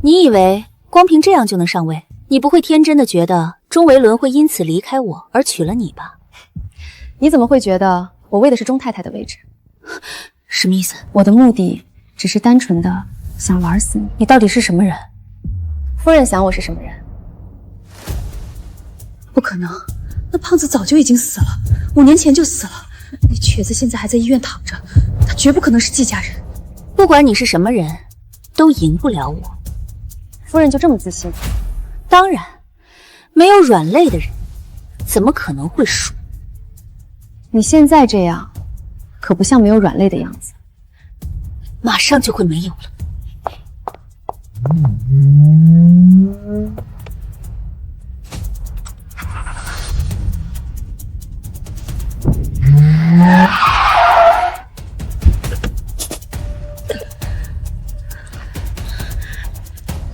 B: 你以为光凭这样就能上位？你不会天真的觉得钟维伦会因此离开我而娶了你吧？
A: 你怎么会觉得我为的是钟太太的位置？
B: 什么意思？
A: 我的目的只是单纯的想玩死你。
B: 你到底是什么人？
A: 夫人想我是什么人？
D: 不可能，那胖子早就已经死了，5年前就死了。那瘸子现在还在医院躺着，他绝不可能是季家人。
B: 不管你是什么人，都赢不了我。
A: 夫人就这么自信？
B: 当然，没有软肋的人，怎么可能会输？
A: 你现在这样，可不像没有软肋的样子。
B: 马上就会没有了。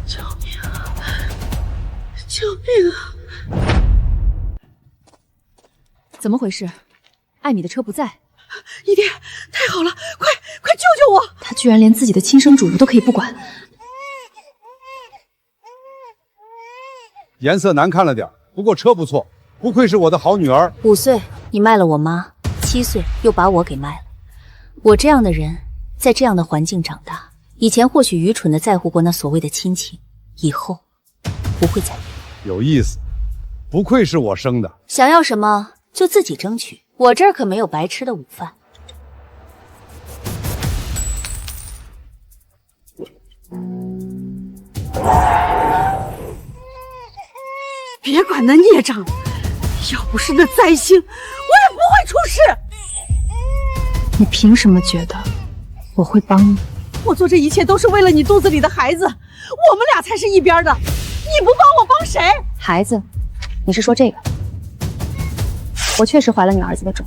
D: 救命啊！救命啊！
H: 怎么回事？艾米的车不在。
D: 一爹，太好了，快救救我！
H: 他居然连自己的亲生主人都可以不管。
F: 颜色难看了点，不过车不错，不愧是我的好女儿。
B: 5岁你卖了我妈，7岁又把我给卖了。我这样的人，在这样的环境长大，以前或许愚蠢的在乎过那所谓的亲情，以后不会再
F: 有意思，不愧是我生的。
B: 想要什么就自己争取，我这儿可没有白吃的午饭。
D: 别管那孽障，要不是那灾星，我也不会出事。
H: 你凭什么觉得我会帮你？
D: 我做这一切都是为了你肚子里的孩子，我们俩才是一边的。你不帮我帮谁？
A: 孩子，你是说这个？我确实怀了你儿子的种，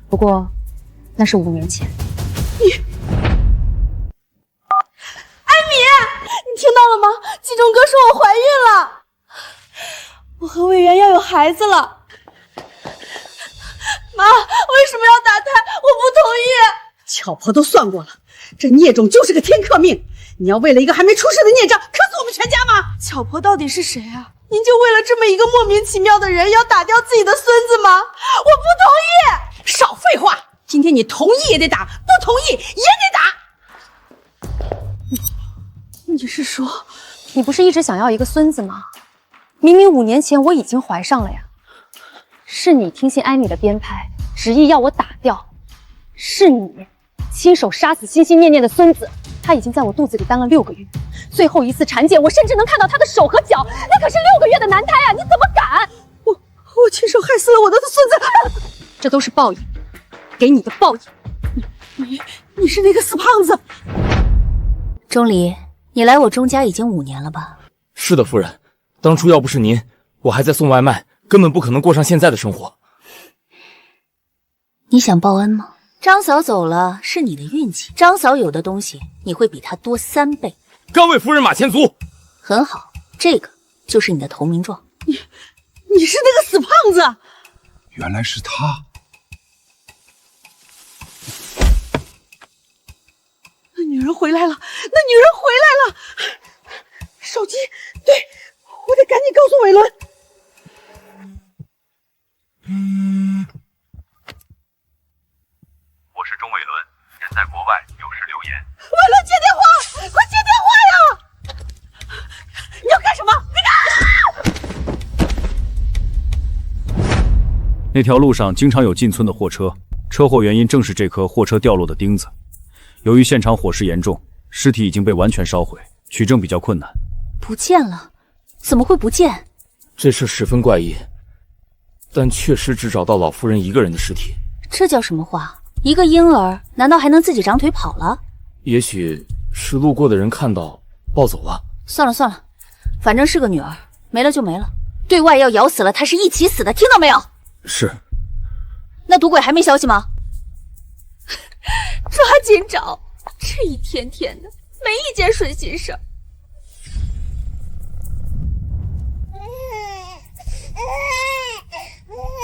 A: 不过那是5年前。
H: 艾米，你听到了吗？季中哥说我怀孕了。我和魏源要有孩子了。妈，为什么要打胎？我不同意。
D: 巧婆都算过了，这孽种就是个天克命。你要为了一个还没出世的孽障，克死我们全家吗？
H: 巧婆到底是谁啊？您就为了这么一个莫名其妙的人，要打掉自己的孙子吗？我不同意！
D: 少废话！今天你同意也得打，不同意也得打。
A: 你是说，你不是一直想要一个孙子吗？明明5年前我已经怀上了呀。是你听信艾米的编排，执意要我打掉。是你亲手杀死心心念念的孙子。他已经在我肚子里当了6个月，最后一次产检，我甚至能看到他的手和脚，那可是6个月的男胎啊！你怎么敢？
D: 我亲手害死了我的孙子，
A: 这都是报应，给你的报应。
D: 你是那个死胖子。
B: 钟离，你来我钟家已经5年了吧？
M: 是的，夫人。当初要不是您，我还在送外卖，根本不可能过上现在的生活。
B: 你想报恩吗？张嫂走了是你的运气，张嫂有的东西你会比她多3倍。
M: 敢为夫人马前卒。
B: 很好，这个就是你的投名状。
D: 你是那个死胖子。
F: 原来是他。
D: 那女人回来了，手机，对，我得赶紧告诉伟伦。
J: 我是钟伟伦，人在国外，有事留言。
D: 伟伦，接电话，快接电话呀！你要干什么？
C: 那条路上经常有进村的货车，车祸原因正是这颗货车掉落的钉子。由于现场火势严重，尸体已经被完全烧毁，取证比较困难。
B: 不见了？怎么会不见？
M: 这事十分怪异，但确实只找到老夫人一个人的尸体。
B: 这叫什么话？一个婴儿难道还能自己长腿跑了？
M: 也许是路过的人看到抱走了。
B: 算了算了，反正是个女儿，没了就没了。对外要咬死了她是一起死的，听到没有？
M: 是。
B: 那赌鬼还没消息吗？抓紧找，这一天天的没一件顺心事儿。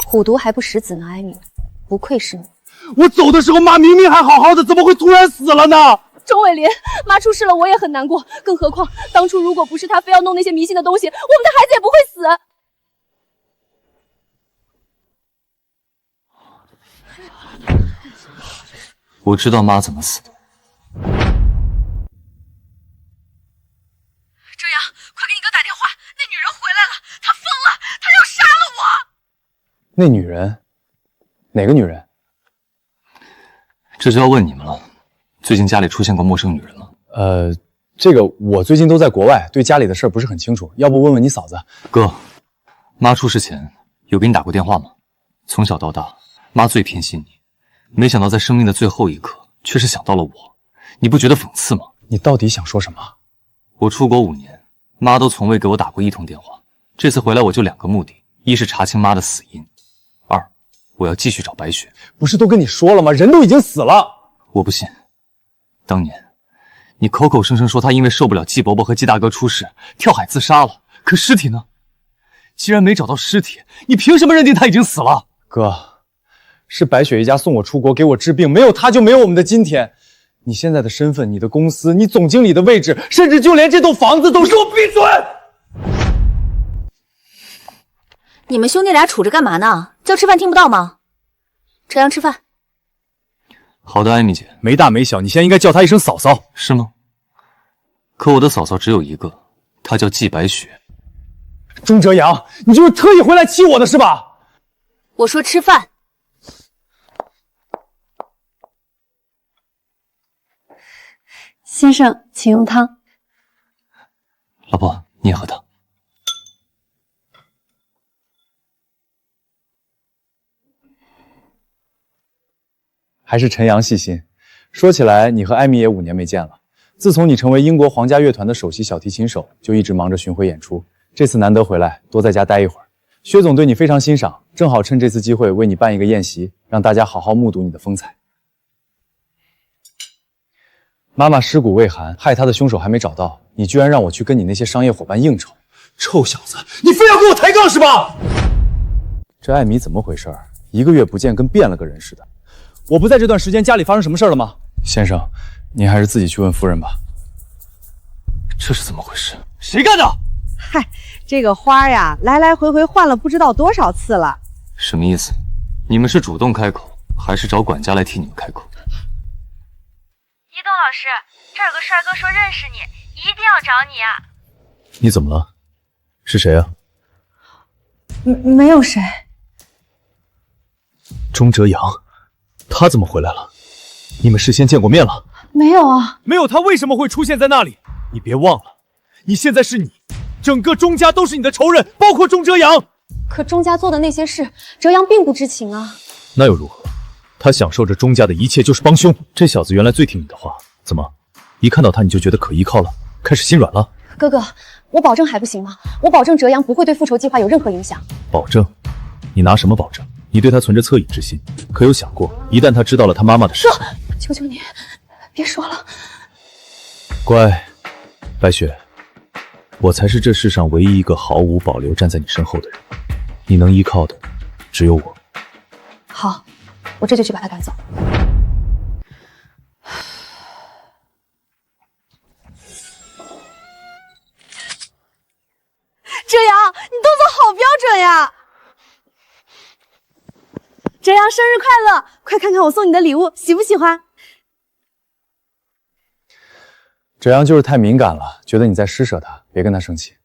A: 虎毒还不食子呢，艾米，不愧是你。
K: 我走的时候，妈明明还好好的，怎么会突然死了呢？
H: 钟伟林，妈出事了，我也很难过。更何况当初如果不是她非要弄那些迷信的东西，我们的孩子也不会死。
J: 我知道妈怎么死的。
H: 这样，快给你哥打电话，那女人回来了，她疯了，她要杀了我。
K: 那女人？哪个女人？
J: 这就要问你们了，最近家里出现过陌生女人吗？
K: 这个我最近都在国外，对家里的事不是很清楚，要不问问你嫂子。
J: 哥，妈出事前有给你打过电话吗？从小到大，妈最偏心你，没想到在生命的最后一刻，却是想到了我，你不觉得讽刺吗？
K: 你到底想说什么？
J: 我出国5年，妈都从未给我打过1通电话。这次回来我就2个目的：一是查清妈的死因，2，我要继续找白雪。
K: 不是都跟你说了吗？人都已经死了。
J: 我不信，当年你口口声声说她因为受不了季伯伯和季大哥出事，跳海自杀了，可尸体呢？既然没找到尸体，你凭什么认定她已经死了？
K: 哥，是白雪一家送我出国，给我治病，没有她就没有我们的今天。你现在的身份，你的公司，你总经理的位置，甚至就连这栋房子都是。
J: 给我闭嘴！
B: 你们兄弟俩处着干嘛呢？叫吃饭听不到吗？这样吃饭。
J: 好的，艾米姐。
C: 没大没小，你现在应该叫她一声嫂嫂，
J: 是吗？可我的嫂嫂只有一个，她叫季白雪。
K: 钟哲阳，你就是特意回来气我的是吧？
B: 我说吃饭。
A: 先生，请用汤。
J: 老婆，你也喝汤。
K: 还是陈阳细心。说起来，你和艾米也5年没见了。自从你成为英国皇家乐团的首席小提琴手，就一直忙着巡回演出。这次难得回来，多在家待一会儿。薛总对你非常欣赏，正好趁这次机会为你办一个宴席，让大家好好目睹你的风采。妈妈尸骨未寒，害她的凶手还没找到，你居然让我去跟你那些商业伙伴应酬，
J: 臭小子，你非要跟我抬杠是吧？
C: 这艾米怎么回事？1个月不见，跟变了个人似的。我不在这段时间，家里发生什么事了吗？先生，您还是自己去问夫人吧。
J: 这是怎么回事？谁干的？
D: 嗨，这个花呀，来来回回换了不知道多少次了。
J: 什么意思？你们是主动开口，还是找管家来替你们开口？
P: 一东老师，这儿有个帅哥说认识你，一定要找你啊！
C: 你怎么了？是谁啊？
A: 没有谁。
C: 钟哲阳，他怎么回来了？你们事先见过面了？
A: 没有啊。
M: 没有他为什么会出现在那里？你别忘了，你现在是你，整个钟家都是你的仇人，包括钟哲阳。
A: 可钟家做的那些事，哲阳并不知情啊。
C: 那又如何？他享受着钟家的一切就是帮凶。这小子原来最听你的话，怎么一看到他你就觉得可依靠了，开始心软了？
A: 哥哥，我保证还不行吗？我保证哲阳不会对复仇计划有任何影响。
C: 保证？你拿什么保证？你对他存着恻隐之心，可有想过，一旦他知道了他妈妈的事？
A: 求求你，别说了。
C: 乖，白雪，我才是这世上唯一一个毫无保留站在你身后的人，你能依靠的只有我。
A: 好，我这就去把他赶走。
H: 哲阳，你动作好标准呀！哲阳，生日快乐！快看看我送你的礼物，喜不喜欢？
K: 哲阳就是太敏感了，觉得你在施舍他，别跟他生气。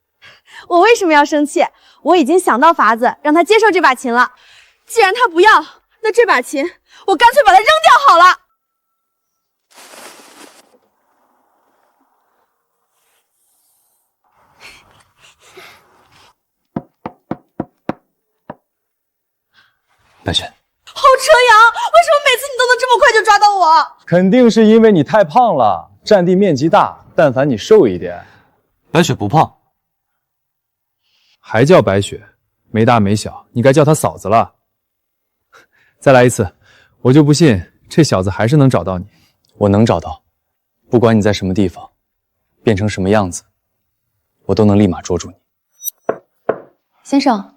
H: 我为什么要生气？我已经想到法子让他接受这把琴了。既然他不要，那这把琴我干脆把它扔掉好了。
J: 白雪，
H: 好哲阳，为什么每次你都能这么快就抓到我？
K: 肯定是因为你太胖了，占地面积大，但凡你瘦一点。
J: 白雪不胖，
K: 还叫白雪，没大没小，你该叫她嫂子了。再来一次，我就不信这小子还是能找到你。我能找到，不管你在什么地方，变成什么样子，我都能立马捉住你。
A: 先生，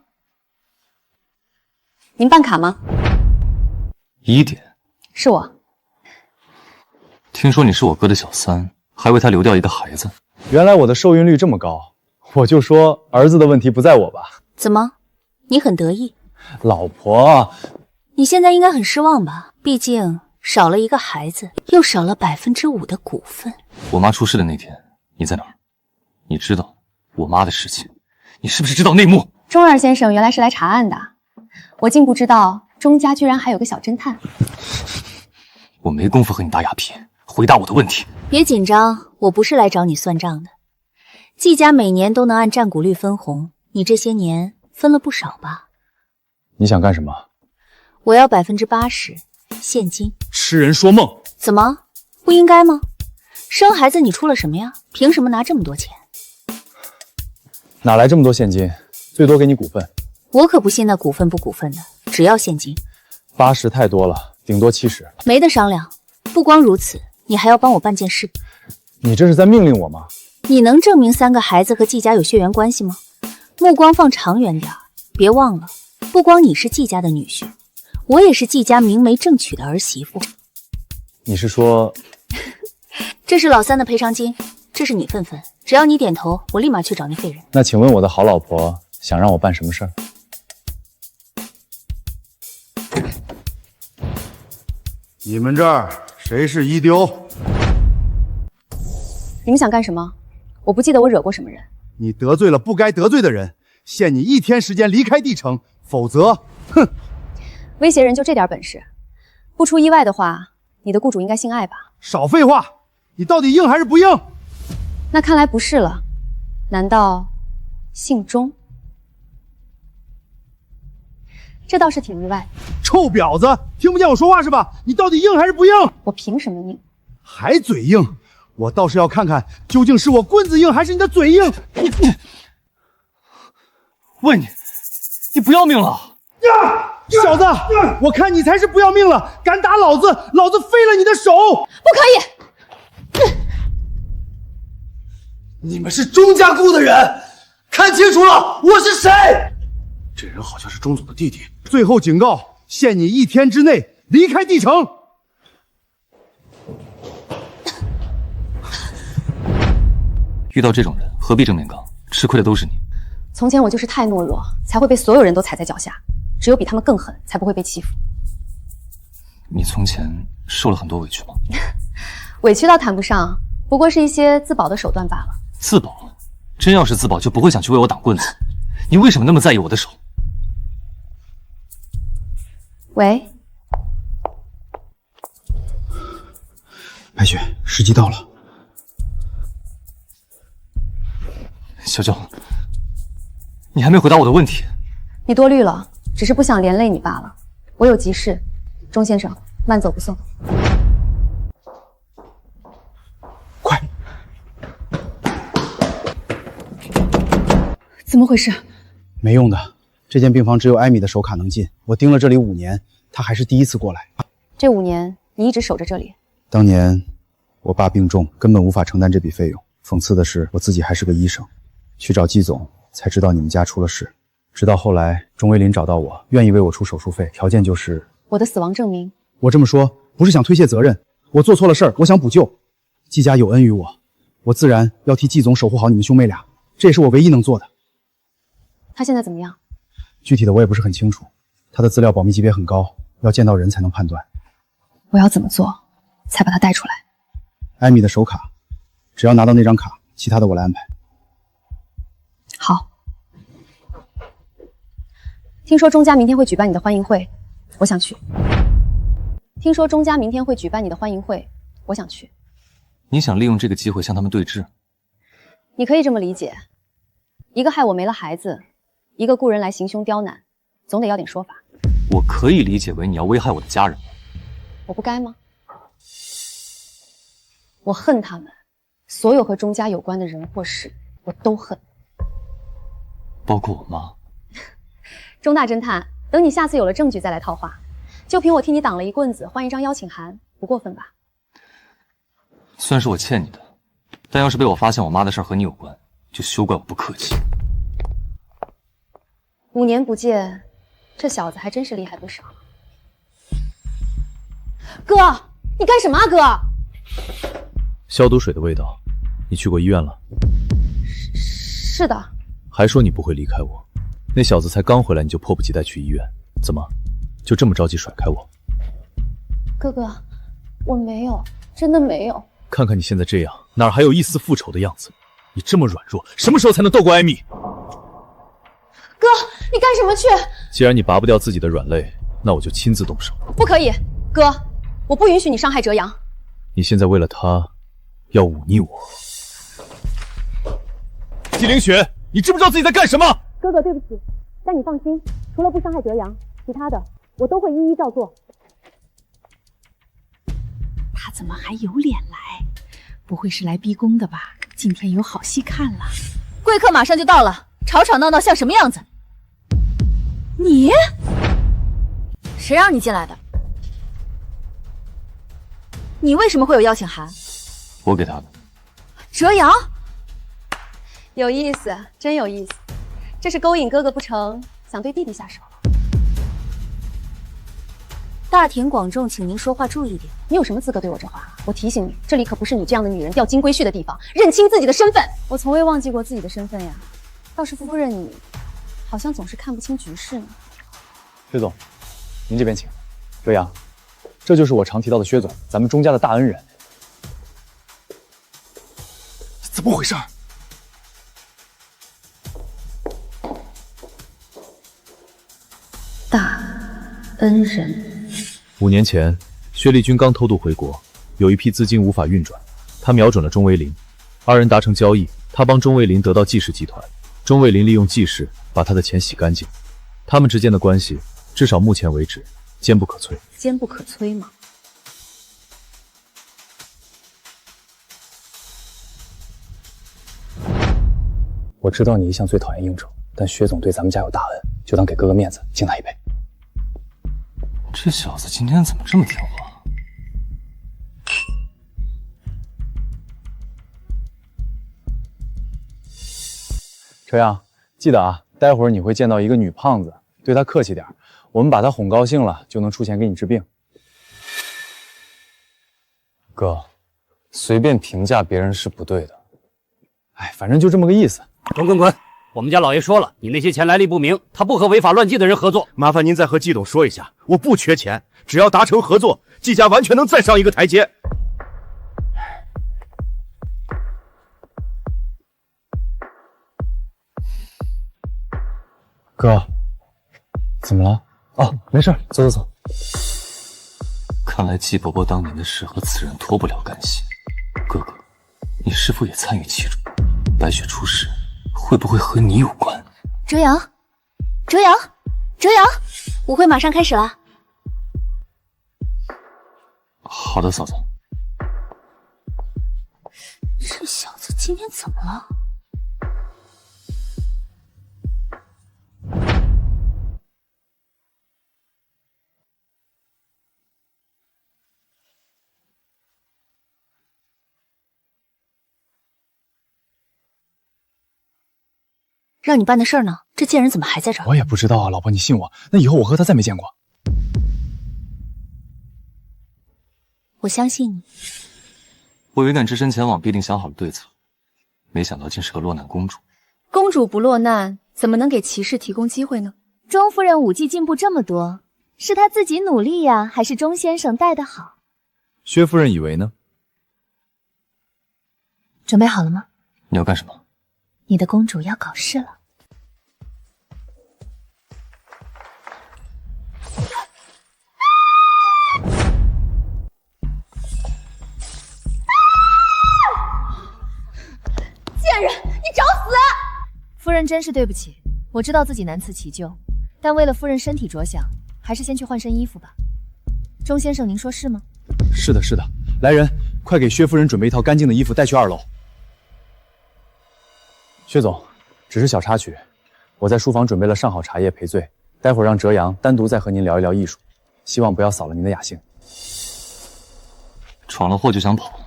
A: 您办卡吗
J: 1点。
A: 是我。
J: 听说你是我哥的小三，还为他流掉一个孩子。
K: 原来我的受孕率这么高，我就说儿子的问题不在我吧。
B: 怎么，你很得意？
K: 老婆，
B: 你现在应该很失望吧？毕竟少了一个孩子，又少了5%的股份。
J: 我妈出事的那天，你在哪儿？你知道我妈的事情，你是不是知道内幕？
A: 钟二先生原来是来查案的，我竟不知道钟家居然还有个小侦探。
J: 我没工夫和你打哑皮，回答我的问题。
B: 别紧张，我不是来找你算账的。季家每年都能按占股率分红，你这些年分了不少吧？
K: 你想干什么？
B: 我要80%现金。
M: 痴人说梦！
B: 怎么，不应该吗？生孩子你出了什么呀？凭什么拿这么多钱？
K: 哪来这么多现金？最多给你股份。
B: 我可不信那股份不股份的，只要现金。
K: 80太多了，顶多70。
B: 没得商量。不光如此，你还要帮我办件事。
K: 你这是在命令我吗？
B: 你能证明3个孩子和季家有血缘关系吗？目光放长远点，别忘了，不光你是季家的女婿，我也是季家明媒正娶的儿媳妇。
K: 你是说……
B: 这是老三的赔偿金，这是你份份，只要你点头，我立马去找那废人。
K: 那请问我的好老婆想让我办什么事儿？
Q: 你们这儿谁是一丢？
A: 你们想干什么？我不记得我惹过什么人。
Q: 你得罪了不该得罪的人，限你1天时间离开地城，否则，哼！
A: 威胁人就这点本事？不出意外的话，你的雇主应该姓艾吧？
Q: 少废话，你到底硬还是不硬？
A: 那看来不是了，难道姓钟？这倒是挺意外。
Q: 臭婊子，听不见我说话是吧？你到底硬还是不硬？
A: 我凭什么硬？
Q: 还嘴硬？我倒是要看看，究竟是我棍子硬还是你的嘴硬！
J: 问你，你不要命了？
Q: 呀，小子，我看你才是不要命了！敢打老子，老子废了你的手！
H: 不可以！
J: 你们是钟家雇的人，
Q: 看清楚了，我是谁？这人好像是钟总的弟弟。最后警告，限你1天之内离开帝城。
J: 遇到这种人，何必正面刚？吃亏的都是你。
A: 从前我就是太懦弱，才会被所有人都踩在脚下。只有比他们更狠，才不会被欺负。
J: 你从前受了很多委屈吗？
A: 委屈倒谈不上，不过是一些自保的手段罢了。
J: 自保？真要是自保，就不会想去为我挡棍子。你为什么那么在意我的手？
A: 喂，
K: 白雪，时机到了。
J: 小九，你还没回答我的问题。
A: 你多虑了，只是不想连累你罢了。我有急事，钟先生，慢走不送。
K: 快！
D: 怎么回事？
K: 没用的，这间病房只有艾米的手卡能进。我盯了这里5年，她还是第一次过来。
A: 这5年你一直守着这里。
K: 当年我爸病重，根本无法承担这笔费用。讽刺的是，我自己还是个医生。去找季总，才知道你们家出了事。直到后来，钟威林找到我，愿意为我出手术费，条件就是
A: 我的死亡证明。
K: 我这么说不是想推卸责任，我做错了事儿，我想补救。季家有恩于我，我自然要替季总守护好你们兄妹俩，这也是我唯一能做的。
A: 他现在怎么样？
K: 具体的我也不是很清楚，他的资料保密级别很高，要见到人才能判断。
A: 我要怎么做才把他带出来？
K: 艾米的手卡，只要拿到那张卡，其他的我来安排。
A: 好。听说钟家明天会举办你的欢迎会，我想去。听说钟家明天会举办你的欢迎会，我想去。
J: 你想利用这个机会向他们对峙？
A: 你可以这么理解，一个害我没了孩子，一个雇人来行凶刁难，总得要点说法。
J: 我可以理解为你要危害我的家人。
A: 我不该吗？我恨他们，所有和钟家有关的人或事，我都恨。
J: 包括我妈。
A: 钟大侦探，等你下次有了证据再来套话。就凭我替你挡了一棍子，换一张邀请函，不过分吧？
J: 虽然是我欠你的，但要是被我发现我妈的事和你有关，就休怪我不客气。
A: 5年不见，这小子还真是厉害不少。哥，你干什么啊，哥？
C: 消毒水的味道，你去过医院了？
A: 是的。
C: 还说你不会离开我，那小子才刚回来你就迫不及待去医院，怎么就这么着急甩开我？
A: 哥哥，我没有，真的没有。
C: 看看你现在这样，哪还有一丝复仇的样子？你这么软弱，什么时候才能斗过艾米？
A: 哥，你干什么去？
C: 既然你拔不掉自己的软肋，那我就亲自动手。
A: 不可以，哥，我不允许你伤害哲阳。
C: 你现在为了他，要忤逆我？季凌雪，你知不知道自己在干什么？
A: 哥哥，对不起，但你放心，除了不伤害哲阳，其他的我都会一一照做。
D: 他怎么还有脸来？不会是来逼宫的吧？今天有好戏看了。
B: 贵客马上就到了，吵吵闹闹像什么样子？你？谁让你进来的？你为什么会有邀请函？
J: 我给他的。
B: 哲阳？
A: 有意思，真有意思。这是勾引哥哥不成，想对弟弟下手了。
B: 大庭广众，请您说话注意点。
A: 你有什么资格对我这话？我提醒你，这里可不是你这样的女人钓金龟婿的地方，认清自己的身份。我从未忘记过自己的身份呀，倒是夫人你，好像总是看不清局势呢。
K: 薛总，您这边请。哲阳，这就是我常提到的薛总，咱们钟家的大恩人。
Q: 怎么回事？
A: 大恩人。
C: 5年前，薛立军刚偷渡回国，有一批资金无法运转，他瞄准了钟维林，2人达成交易，他帮钟维林得到季氏集团，钟维林利用季氏把他的钱洗干净。他们之间的关系，至少目前为止，坚不可摧。
A: 坚不可摧吗？
K: 我知道你一向最讨厌应酬，但薛总对咱们家有大恩，就当给哥哥面子，敬他一杯。
J: 这小子今天怎么这么听话？
K: 这哲阳，记得啊，待会儿你会见到一个女胖子，对她客气点，我们把她哄高兴了，就能出钱给你治病。
J: 哥，随便评价别人是不对的。
K: 哎，反正就这么个意思。
R: 滚！我们家老爷说了，你那些钱来历不明，他不和违法乱纪的人合作。
I: 麻烦您再和季董说一下，我不缺钱，只要达成合作，季家完全能再上一个台阶。
K: 哥，怎么了？哦，没事，走。
J: 看来季伯伯当年的事和此人脱不了干系。哥哥，你是否也参与其中？白雪出事，会不会和你有关？
B: 哲阳，舞会马上开始了。
J: 好的，嫂子。
B: 这小子今天怎么了？让你办的事儿呢？这贱人怎么还在这儿？
K: 我也不知道啊，老婆，你信我。那以后我和他再没见过。
B: 我相信你。
J: 我以为敢只身前往，必定想好了对策，没想到竟是个落难公主。
A: 公主不落难，怎么能给骑士提供机会呢？
B: 钟夫人武技进步这么多，是她自己努力呀，还是钟先生带得好？
C: 薛夫人以为呢？
B: 准备好了吗？
J: 你要干什么？
B: 你的公主要考试了。
H: 贱人，你找死！
B: 夫人真是对不起，我知道自己难辞其咎，但为了夫人身体着想，还是先去换身衣服吧。钟先生，您说是吗？
K: 是的。来人，快给薛夫人准备一套干净的衣服，带去2楼。薛总，只是小插曲，我在书房准备了上好茶叶赔罪，待会儿让哲阳单独再和您聊一聊艺术，希望不要扫了您的雅兴。
J: 闯了祸就想跑？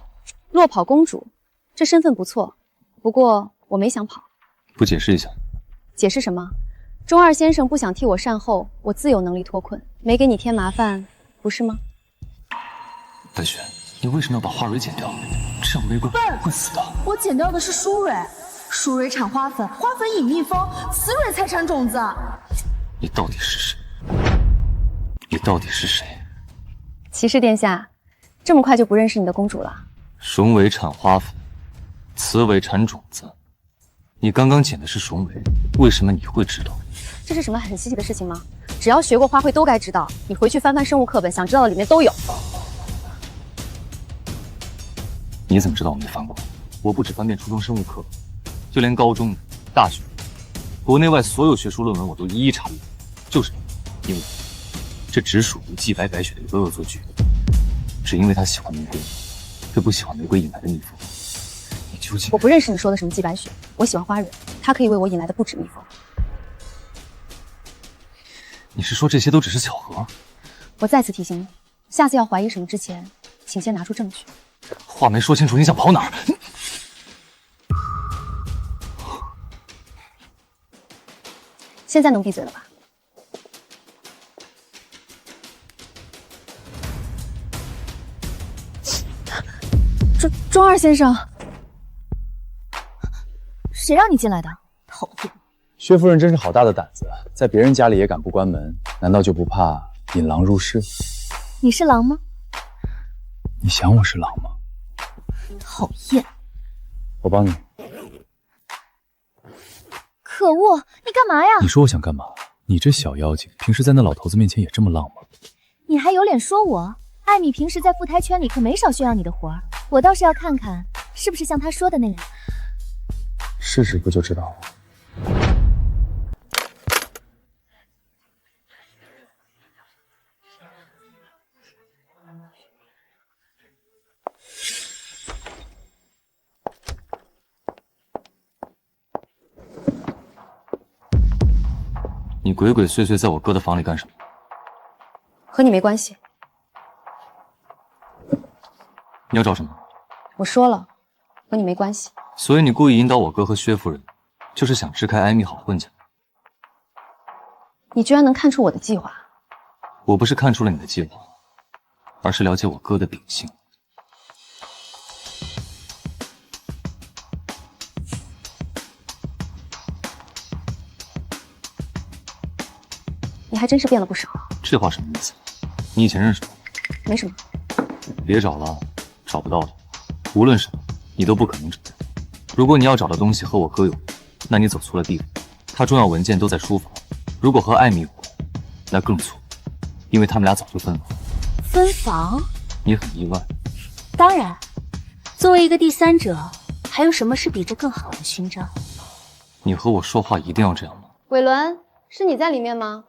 A: 落跑公主，这身份不错，不过我没想跑。
J: 不解释一下？
A: 解释什么？钟二先生不想替我善后，我自有能力脱困，没给你添麻烦，不是吗？
J: 白雪，你为什么要把花蕊剪掉？这样玫瑰会死的。
H: 我剪掉的是疏蕊，疏蕊产花粉，花粉引蜜蜂，雌蕊才产种子。
J: 你到底是谁？你到底是谁？
A: 骑士殿下，这么快就不认识你的公主了？
J: 雄蕊产花粉，雌蕊产种子。你刚刚剪的是雄蕊，为什么你会知道？
A: 这是什么很稀奇的事情吗？只要学过花卉都该知道。你回去翻翻生物课本，想知道的里面都有。
J: 你怎么知道我没翻过？我不止翻遍初中生物课本，就连高中、大学、国内外所有学术论文我都一一查阅，就是因为这只属于季白雪的一个恶作剧，只因为他喜欢玫瑰，却不喜欢玫瑰引来的蜜蜂。你究竟……
A: 我不认识你说的什么季白雪，我喜欢花蕊，它可以为我引来的不止蜜蜂。
J: 你是说这些都只是巧合？
A: 我再次提醒你，下次要怀疑什么之前，请先拿出证据。
J: 话没说清楚，你想跑哪儿？
A: 现在能闭嘴了吧？钟二先生，
B: 谁让你进来的？讨厌！
K: 薛夫人真是好大的胆子，在别人家里也敢不关门，难道就不怕引狼入室？
B: 你是狼吗？
K: 你想我是狼吗？
B: 讨厌！
K: 我帮你。
B: 可恶！你干嘛呀？
C: 你说我想干嘛？你这小妖精，平时在那老头子面前也这么浪吗？
B: 你还有脸说我？艾米平时在副台圈里可没少炫耀你的活儿，我倒是要看看是不是像他说的那样。
K: 试试不就知道了？
J: 你鬼鬼祟祟在我哥的房里干什么？
A: 和你没关系。
J: 你要找什么？
A: 我说了，和你没关系。
J: 所以你故意引导我哥和薛夫人就是想支开艾米好混进来。
A: 你居然能看出我的计划？
J: 我不是看出了你的计划，而是了解我哥的秉性。
A: 你还真是变了不少。
J: 这话什么意思？你以前认识我？
A: 没什么。
J: 别找了，找不到的。无论什么，你都不可能承认。如果你要找的东西和我哥有关，那你走错了地方。他重要文件都在书房。如果和艾米有关，那更错，因为他们俩早就分房。
B: 分房？
J: 你很意外？
B: 当然。作为一个第三者，还有什么是比这更好的勋章？
J: 你和我说话一定要这样吗？
A: 伟伦，是你在里面吗？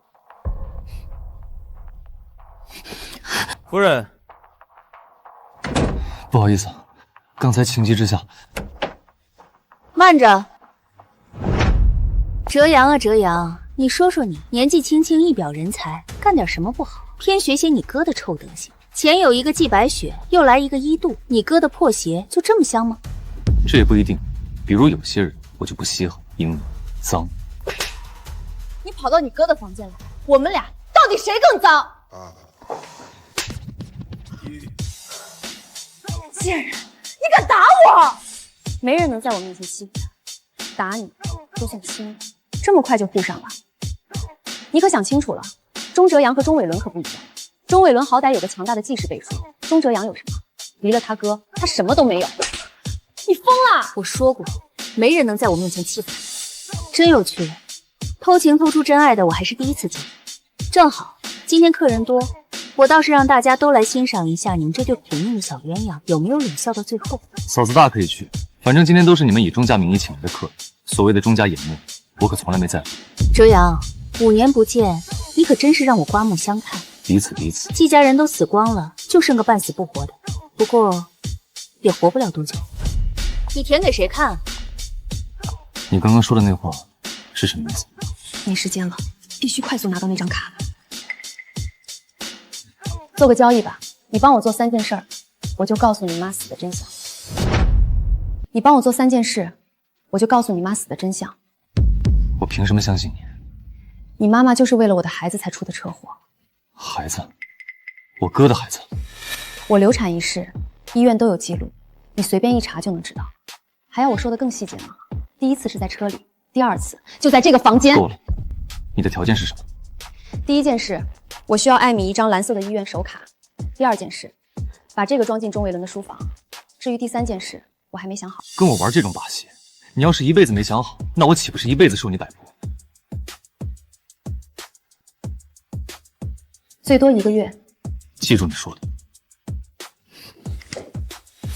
M: 夫人，
J: 不好意思，刚才情急之下。
B: 慢着，哲阳啊哲阳，你说说你，年纪轻轻一表人才，干点什么不好，偏学些你哥的臭德行。前有一个季白雪，又来一个一度，你哥的破鞋就这么香吗？
J: 这也不一定，比如有些人我就不稀罕，因为脏。
H: 你跑到你哥的房间来，我们俩到底谁更脏？贱人，你敢打我！
A: 没人能在我面前欺负他，打你都算轻的，这么快就护上了。你可想清楚了，钟哲阳和钟伟伦可不一样。钟伟伦好歹有个强大的记事背书，钟哲阳有什么？离了他哥，他什么都没有。
B: 你疯了！我说过，没人能在我面前欺负他。真有趣，偷情偷出真爱的我还是第一次见。正好今天客人多，我倒是让大家都来欣赏一下你们这对苦命的小鸳鸯有没有忍笑到最后。
J: 嫂子大可以去，反正今天都是你们以钟家名义请来的客人，所谓的钟家眼目，我可从来没在乎。
B: 哲阳，5年不见，你可真是让我刮目相看。
J: 彼此彼此。
B: 季家人都死光了，就剩个半死不活的，不过也活不了多久。你舔给谁看？
J: 你刚刚说的那话是什么意思？
A: 没时间了，必须快速拿到那张卡。做个交易吧，你帮我做3件事儿，我就告诉你妈死的真相。你帮我做3件事，我就告诉你妈死的真相。
J: 我凭什么相信你？
A: 你妈妈就是为了我的孩子才出的车祸。
J: 孩子，我哥的孩子。
A: 我流产一事，医院都有记录，你随便一查就能知道。还要我说的更细节吗？第1次是在车里，第2次就在这个房间。
J: 够了，你的条件是什么？
A: 第1件事，我需要艾米一张蓝色的医院手卡。第2件事，把这个装进钟伟伦的书房。至于第3件事，我还没想好。
J: 跟我玩这种把戏，你要是一辈子没想好，那我岂不是一辈子受你摆布？
A: 最多1个月。
J: 记住你说的。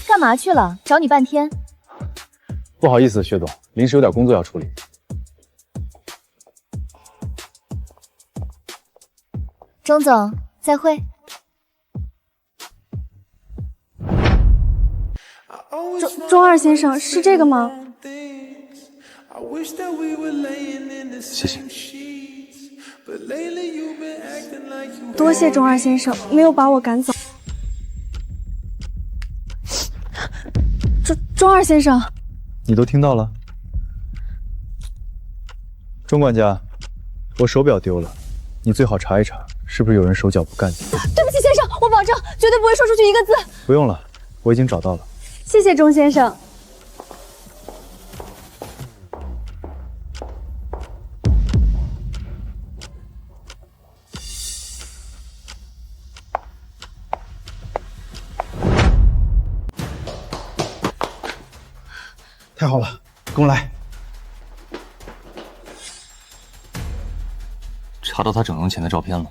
B: 干嘛去了？找你半天。
C: 不好意思，薛总，临时有点工作要处理。
B: 钟总，再会。
A: 钟二先生，是这个吗？
J: 谢谢。
A: 多谢钟二先生，没有把我赶走。钟二先生，
C: 你都听到了？钟管家，我手表丢了，你最好查一查，是不是有人手脚不干净。
A: 对不起先生，我保证绝对不会说出去一个字。
C: 不用了，我已经找到了。
A: 谢谢钟先生。
K: 太好了，跟我来。
J: 查到他整容前的照片了？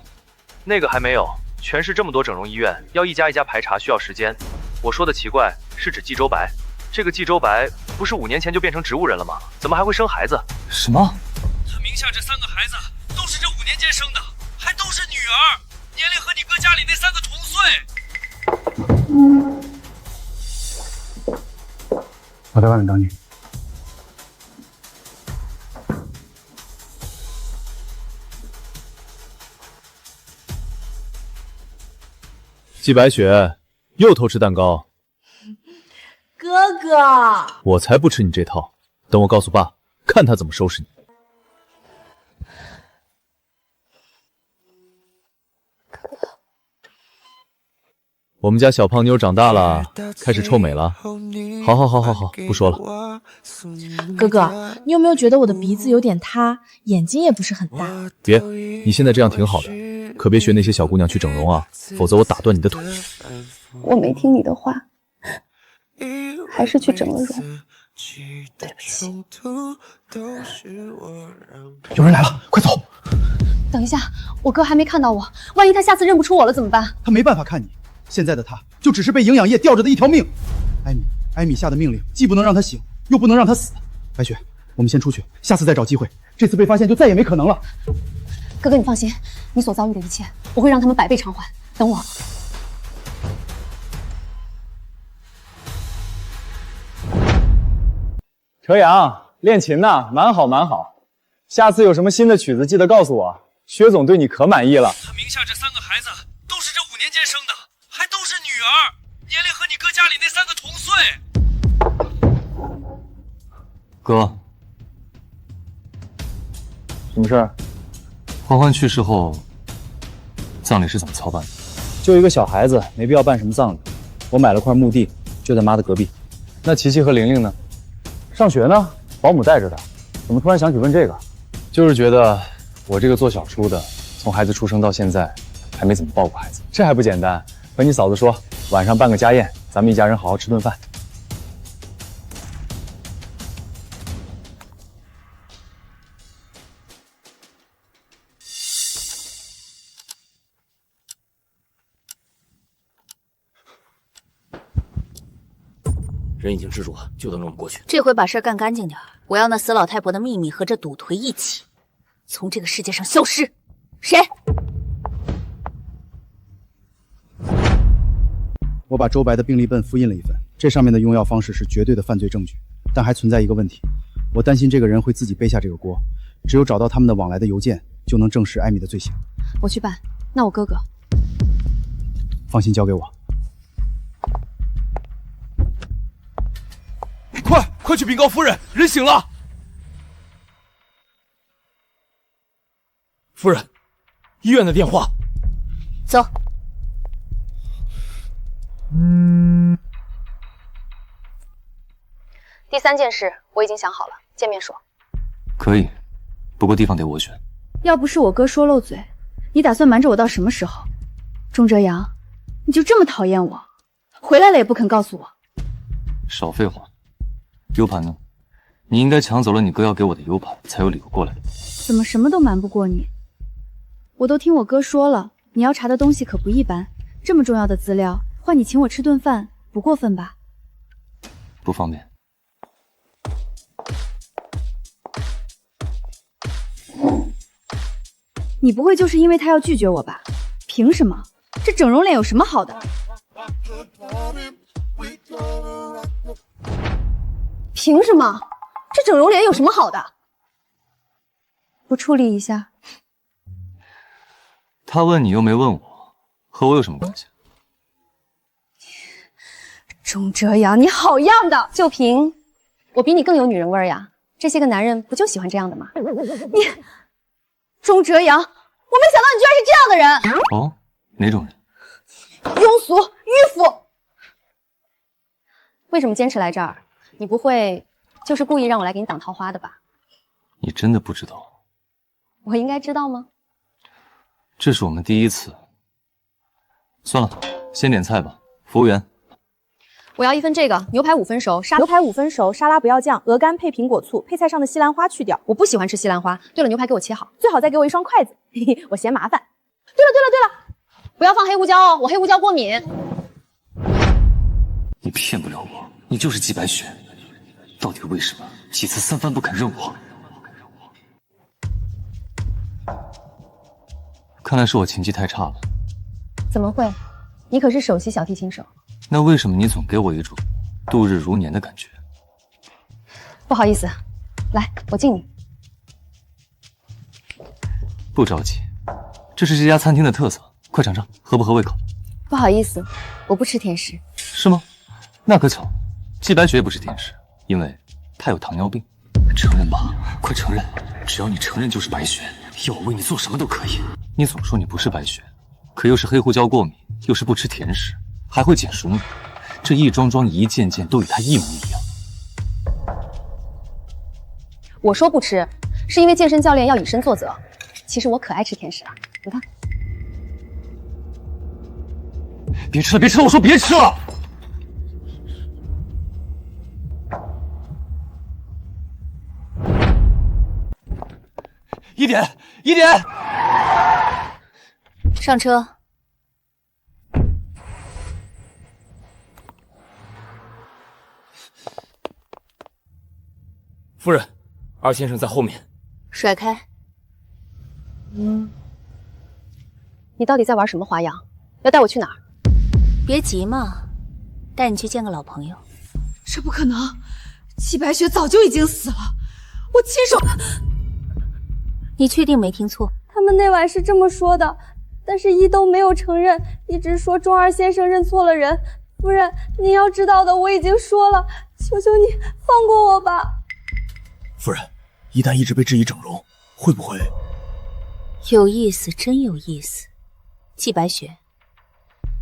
C: 那个还没有，全市这么多整容医院，要一家一家排查需要时间。我说的奇怪是指冀州白，这个冀州白不是5年前就变成植物人了吗？怎么还会生孩子？
J: 什么？
M: 他名下这3个孩子都是这5年间生的，还都是女儿，年龄和你哥家里那3个同岁。
K: 我在外面等你。
C: 季白雪又偷吃蛋糕，
H: 哥哥，
C: 我才不吃你这套。等我告诉爸，看他怎么收拾你。我们家小胖妞长大了，开始臭美了。好，不说了。
H: 哥哥，你有没有觉得我的鼻子有点塌，眼睛也不是很大？
C: 别，你现在这样挺好的，可别学那些小姑娘去整容啊，否则我打断你的腿。
A: 我没听你的话，还是去整了容。对不起。
K: 有人来了，快走！
A: 等一下，我哥还没看到我，万一他下次认不出我了怎么办？
K: 他没办法看你，现在的他就只是被营养液吊着的一条命。艾米下的命令，既不能让他醒，又不能让他死。白雪，我们先出去，下次再找机会。这次被发现就再也没可能了。
A: 哥哥，你放心，你所遭遇的一切，我会让他们百倍偿还。等我。
M: 车阳，练琴呢，蛮好。下次有什么新的曲子，记得告诉我。薛总对你可满意了。
J: 他名下这3个孩子都是这5年间生的，还都是女儿，年龄和你哥家里那3个同岁。哥，
M: 什么事儿？
J: 欢欢去世后，葬礼是怎么操办的？
M: 就一个小孩子，没必要办什么葬礼。我买了块墓地，就在妈的隔壁。那琪琪和玲玲呢？上学呢，保姆带着的。怎么突然想起问这个？就是觉得我这个做小叔的，从孩子出生到现在，还没怎么抱过孩子，这还不简单？和你嫂子说，晚上办个家宴，咱们一家人好好吃顿饭。
R: 人已经制住了，就等着我们过去。
B: 这回把事干干净点，我要那死老太婆的秘密和这赌颓一起从这个世界上消失。谁？
K: 我把周白的病历本复印了一份，这上面的用药方式是绝对的犯罪证据，但还存在一个问题，我担心这个人会自己背下这个锅，只有找到他们的往来的邮件，就能证实艾米的罪行。
A: 我去办，那我哥哥
K: 放心，交给我。
J: 快去禀告夫人，人醒了。夫人，医院的电话。
B: 走。
A: 第3件事我已经想好了，见面说。
J: 可以，不过地方得我选。
H: 要不是我哥说漏嘴，你打算瞒着我到什么时候？钟哲阳，你就这么讨厌我？回来了也不肯告诉我。
J: 少废话。U 盘呢？你应该抢走了你哥要给我的 U 盘，才有理由过来。
H: 怎么什么都瞒不过你？我都听我哥说了，你要查的东西可不一般，这么重要的资料，换你请我吃顿饭，不过分吧？
J: 不方便。
H: 你不会就是因为他要拒绝我吧？凭什么？这整容脸有什么好的？
A: 凭什么？这整容脸有什么好的？
H: 不处理一下？
J: 他问你又没问我，和我有什么关系？
H: 钟哲阳，你好样的！
A: 就凭我比你更有女人味呀！这些个男人不就喜欢这样的吗？
H: 你，钟哲阳，我没想到你居然是这样的人！
J: 哦，哪种人？
H: 庸俗、迂腐。
A: 为什么坚持来这儿？你不会就是故意让我来给你挡桃花的吧？
J: 你真的不知道？
A: 我应该知道吗？
J: 这是我们第一次。算了，先点菜吧。服务员，
A: 我要1份这个牛排5分熟，
H: 牛排5分熟，沙拉不要酱，鹅肝配苹果醋，配菜上的西兰花去掉。
A: 我不喜欢吃西兰花。对了，牛排给我切好，
H: 最好再给我1双筷子，嘿嘿，我嫌麻烦。
A: 对了，不要放黑胡椒哦，我黑胡椒过敏。
J: 你骗不了我，你就是季白雪。到底为什么几次3番不肯认我？看来是我琴技太差了。
A: 怎么会？你可是首席小提琴手。
J: 那为什么你总给我一种度日如年的感觉？
A: 不好意思，来，我敬你。
J: 不着急，这是这家餐厅的特色，快尝尝，合不合胃口？
A: 不好意思，我不吃甜食。
J: 是吗？那可巧，季白雪也不吃甜食，因为她有糖尿病。承认吧，快承认！只要你承认就是白雪，要我为你做什么都可以。你总说你不是白雪，可又是黑胡椒过敏，又是不吃甜食，还会捡熟米，这一桩桩一件件都与他一模一样。
A: 我说不吃，是因为健身教练要以身作则。其实我可爱吃甜食了，你看。
J: 别吃了，别吃了！我说别吃了！一点，
B: 上车。
J: 夫人，二先生在后面。
B: 甩开。
A: 你到底在玩什么花样？要带我去哪儿？
B: 别急嘛，带你去见个老朋友。
H: 这不可能，季白雪早就已经死了，我亲手。
B: 你确定没听错？
S: 他们那晚是这么说的，但是一都没有承认，一直说钟二先生认错了人。夫人，您要知道的我已经说了，求求你放过我吧。
Q: 夫人，一旦一直被质疑整容，会不会？
B: 有意思，真有意思。季白雪，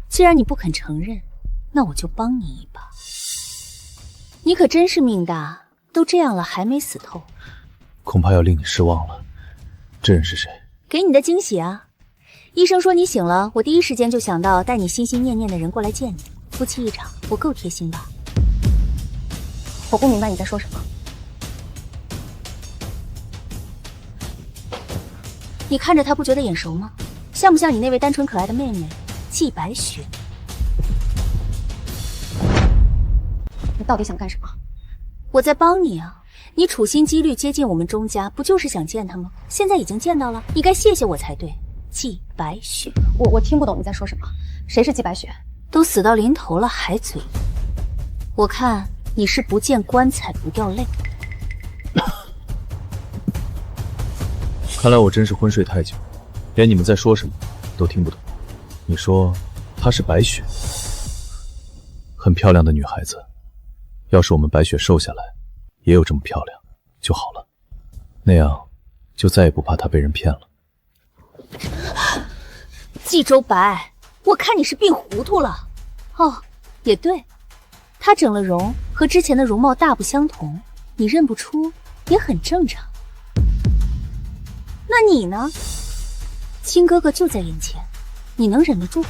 B: 既然你不肯承认，那我就帮你一把。你可真是命大，都这样了还没死透。
C: 恐怕要令你失望了。这人是谁？
B: 给你的惊喜啊！医生说你醒了，我第一时间就想到带你心心念念的人过来见你，夫妻一场，我够贴心吧？
A: 我不明白你在说什么。
B: 你看着她不觉得眼熟吗？像不像你那位单纯可爱的妹妹季白雪？
A: 你到底想干什么？
B: 我在帮你啊！你处心积虑接近我们钟家，不就是想见他吗？现在已经见到了，你该谢谢我才对。季白雪，
A: 我听不懂你在说什么。谁是季白雪？
B: 都死到临头了还嘴硬。我看你是不见棺材不掉泪。
C: 看来我真是昏睡太久，连你们在说什么都听不懂。你说她是白雪，很漂亮的女孩子。要是我们白雪瘦下来，也有这么漂亮就好了，那样就再也不怕她被人骗了。
B: 季周白，我看你是病糊涂了。哦，也对，她整了容，和之前的容貌大不相同，你认不出也很正常。那你呢？亲哥哥就在眼前，你能忍得住？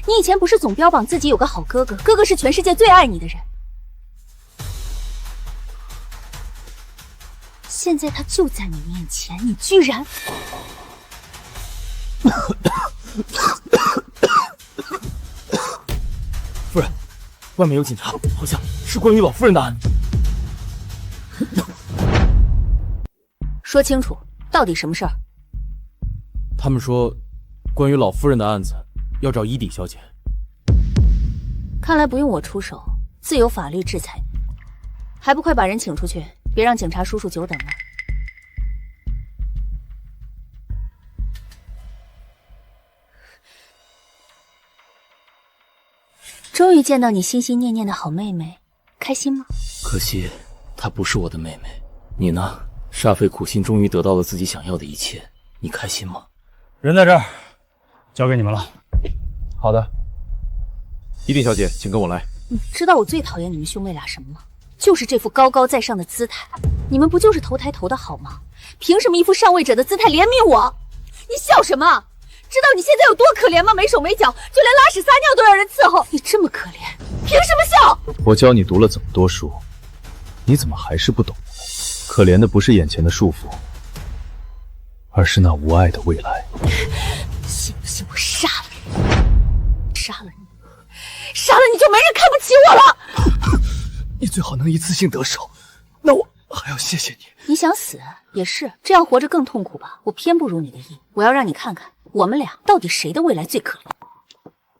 B: 你以前不是总标榜自己有个好哥哥，哥哥是全世界最爱你的人，现在他就在你面前，你居然……
J: 夫人，外面有警察，好像是关于老夫人的案子。
B: 说清楚，到底什么事儿？
J: 他们说，关于老夫人的案子，要找伊底小姐。
B: 看来不用我出手，自有法律制裁你。还不快把人请出去，别让警察叔叔久等了。终于见到你心心念念的好妹妹，开心吗？
J: 可惜，她不是我的妹妹。你呢？煞费苦心，终于得到了自己想要的一切，你开心吗？
M: 人在这儿，交给你们了。
C: 好的。伊定小姐，请跟我来。
B: 知道我最讨厌你们兄妹俩什么吗？就是这副高高在上的姿态。你们不就是投胎投的好吗？凭什么一副上位者的姿态怜悯我？你笑什么？知道你现在有多可怜吗？没手没脚，就连拉屎撒尿都要人伺候。你这么可怜，凭什么笑？
C: 我教你读了这么多书，你怎么还是不懂？可怜的不是眼前的束缚，而是那无爱的未来。
B: 信不信我杀了你？杀了你，杀了你就没人看不起我了。
J: 你最好能一次性得手，那我还要谢谢你。
B: 你想死也是，这样活着更痛苦吧？我偏不如你的意，我要让你看看我们俩到底谁的未来最可怜。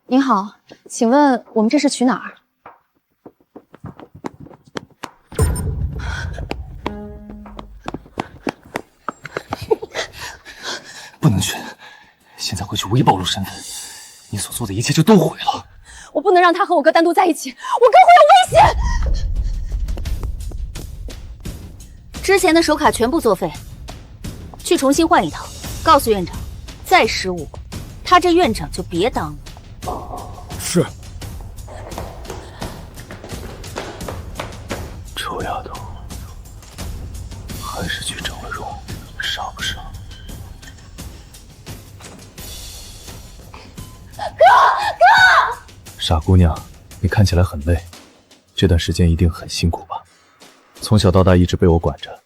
A: 您好，请问我们这是去哪儿？
J: 不能去，现在回去无意暴露身份，你所做的一切就都毁了。
S: 我不能让他和我哥单独在一起，我哥会有危险。
B: 之前的手卡全部作废，去重新换一套。告诉院长，再失误，他这院长就别当了。
M: 是。
C: 臭丫头，还是去整了容，傻不傻？
S: 哥！
C: 傻姑娘，你看起来很累，这段时间一定很辛苦吧？从小到大一直被我管着，